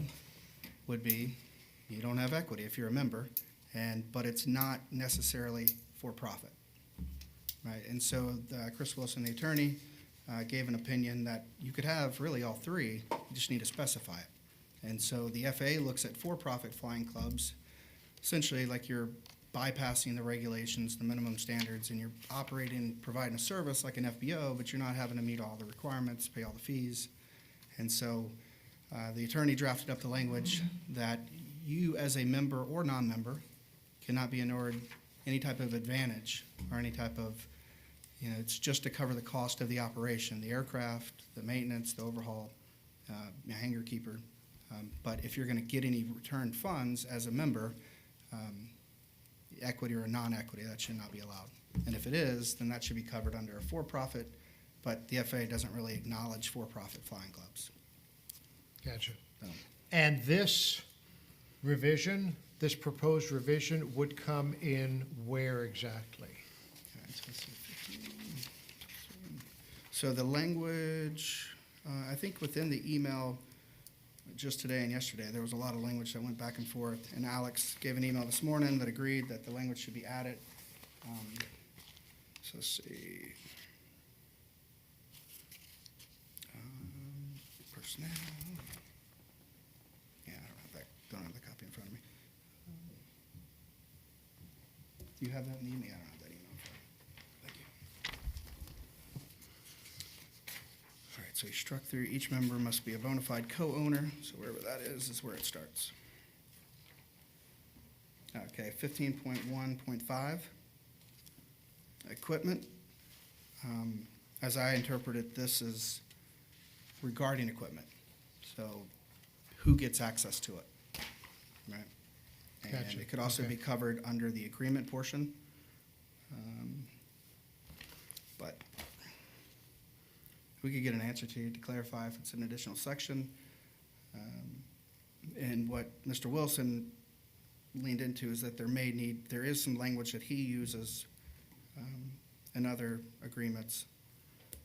would be, you don't have equity if you're a member, but it's not necessarily for profit, right? And so Chris Wilson, the attorney, gave an opinion that you could have really all three, you just need to specify it. And so the FAA looks at for-profit flying clubs, essentially like you're bypassing the regulations, the minimum standards, and you're providing a service like an FBO, but you're not having to meet all the requirements, pay all the fees. And so the attorney drafted up the language that you as a member or non-member cannot be inured any type of advantage or any type of, it's just to cover the cost of the operation, the aircraft, the maintenance, the overhaul, hangar keeper. But if you're going to get any return funds as a member, equity or non-equity, that should not be allowed. And if it is, then that should be covered under a for-profit, but the FAA doesn't really acknowledge for-profit flying clubs. Gotcha. And this revision, this proposed revision would come in where exactly? Okay, so let's see, 15. So the language, I think within the email just today and yesterday, there was a lot of language that went back and forth, and Alex gave an email this morning that agreed that the language should be added. So let's see. Personnel. Yeah, don't have the copy in front of me. Do you have that in the email? I don't have that email in front of me. Thank you. All right, so he struck through, each member must be a bona fide co-owner, so wherever that is where it starts. Okay, 15.1.5, equipment. As I interpreted, this is regarding equipment. So who gets access to it, right? And Gotcha. it could also Okay. be covered under the agreement portion. But we could get an answer to you to clarify if it's an additional section. And what Mr. Wilson leaned into is that there is some language that he uses in other agreements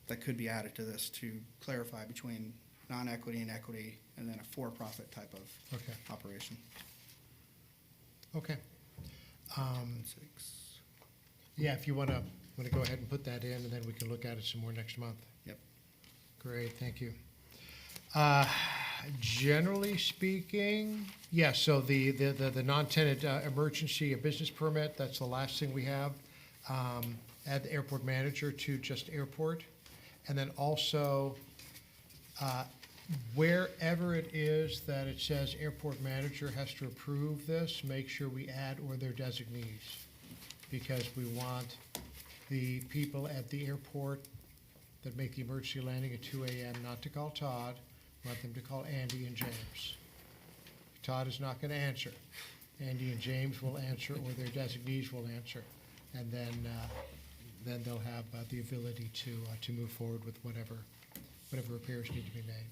that could be added to this to clarify between non-equity and equity, and then a for-profit type of Okay. operation. Okay. 6. Yeah, if you want to go ahead and put that in, and then we can look at it some more next month. Yep. Great, thank you. Generally speaking, yes, so the non-tenant emergency business permit, that's the last thing we have. Add the airport manager to just airport. And then also, wherever it is that it says airport manager has to approve this, make sure we add or their designees. Because we want the people at the airport that make the emergency landing at 2 a.m. not to call Todd, want them to call Andy and James. Todd is not going to answer. Andy and James will answer, or their designees will answer. And then they'll have the ability to move forward with whatever repairs need to be made.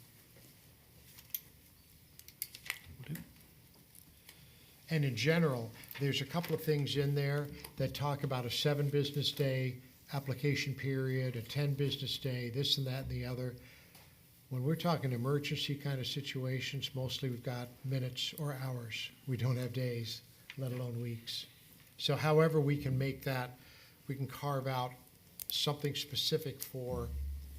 And in general, there's a couple of things in there that talk about a 7 business day application period, a 10 business day, this and that and the other. When we're talking emergency kind of situations, mostly we've got minutes or hours. We don't have days, let alone weeks. So however we can make that, we can carve out something specific for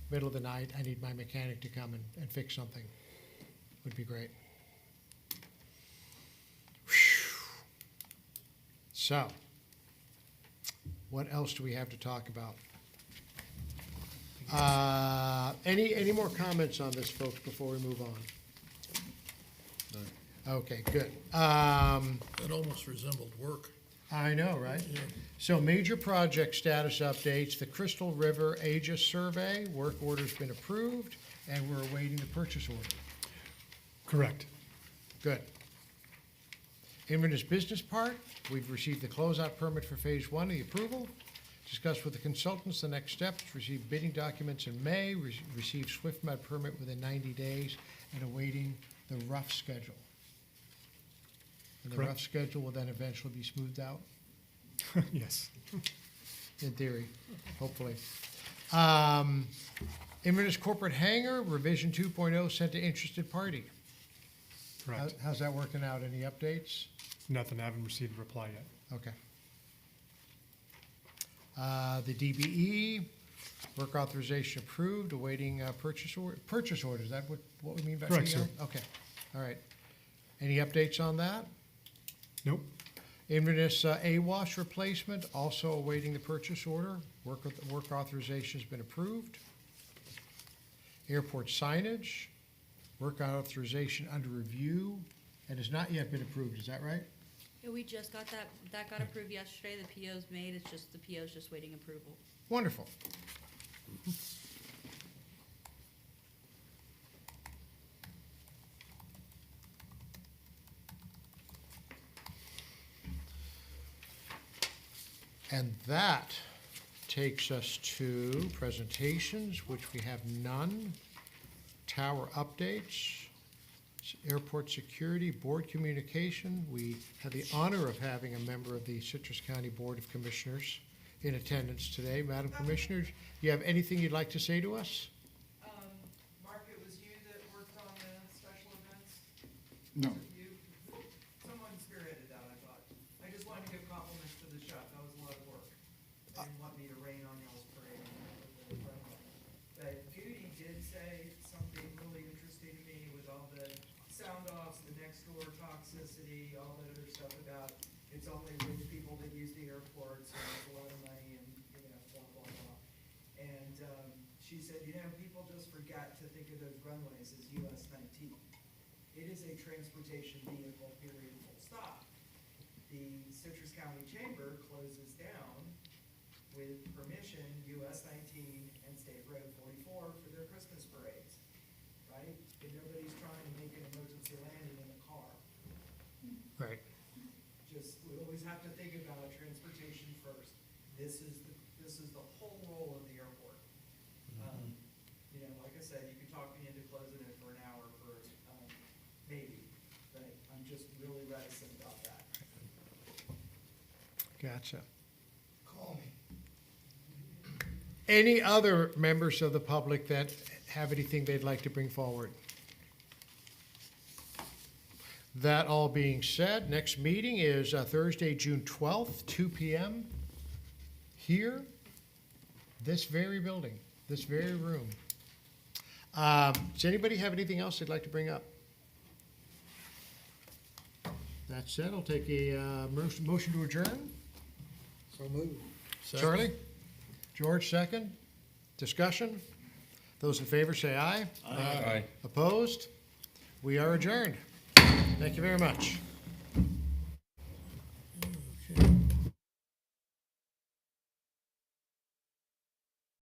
middle of the night, I need my mechanic to come and fix something, would be great. So, what else do we have to talk about? Any more comments on this, folks, before we move on? Okay, good. It almost resembled work. I know, right? So major project status updates, the Crystal River Aegis survey, work order's been approved, and we're awaiting the purchase order. Correct. Good. Inverness Business Park, we've received the closeout permit for phase one, the approval. Discussed with the consultants the next steps, received bidding documents in May, received SwiftMed permit within 90 days, and awaiting the rough schedule. And the Correct. rough schedule will then eventually be smoothed out, Yes. in theory, hopefully. Inverness Corporate Hangar, revision 2.0 sent to interested party. Correct. How's that working out? Any updates? Nothing, I haven't received a reply yet. Okay. The DBE, work authorization approved, awaiting purchase order. Is that what we mean by PO? Correct, sir. Okay, all right. Any updates on that? Nope. Inverness AWAS replacement, also awaiting the purchase order. Work authorization has been approved. Airport signage, work authorization under review and has not yet been approved. Is that right? Yeah, we just got that got approved yesterday, the PO's made, it's just, the PO's just waiting approval. Wonderful. And that takes us to presentations, which we have none. Tower updates, airport security, board communication. We have the honor of having a member of the Citrus County Board of Commissioners in attendance today. Madam Commissioner, do you have anything you'd like to say to us? Mark, it was you that worked on the special events? No. Was it you? Someone spearheaded that, I thought. I just wanted to give compliments to the chef, that was a lot of work. They didn't want me to rain on y'all's parade. But Judy did say something really interesting to me with all the sound offs, the next door toxicity, all that other stuff about it's only rich people that use the airports and it's a lot of money and, blah, blah, blah. And, she said, people just forget to think of those runways as US 19. It is a transportation vehicle, period, full stop. The Citrus County Chamber closes down with permission US 19 and State Road 44 for their Christmas parades, right? And nobody's trying to make an emergency landing in a car. Right. Just, we always have to think about transportation first. This is the whole role of the airport. Like I said, you could talk me into closing it for an hour for, maybe, but I'm just really reticent about that. Gotcha. Call me. Any other members of the public that have anything they'd like to bring forward? That all being said, next meeting is Thursday, June 12th, 2 p.m. Here, this very building, this very room. Does anybody have anything else they'd like to bring up? That said, I'll take a motion to adjourn. So moved. Charlie? George, second. Discussion? Those in favor say aye. Aye. Opposed? We are adjourned. Thank you very much.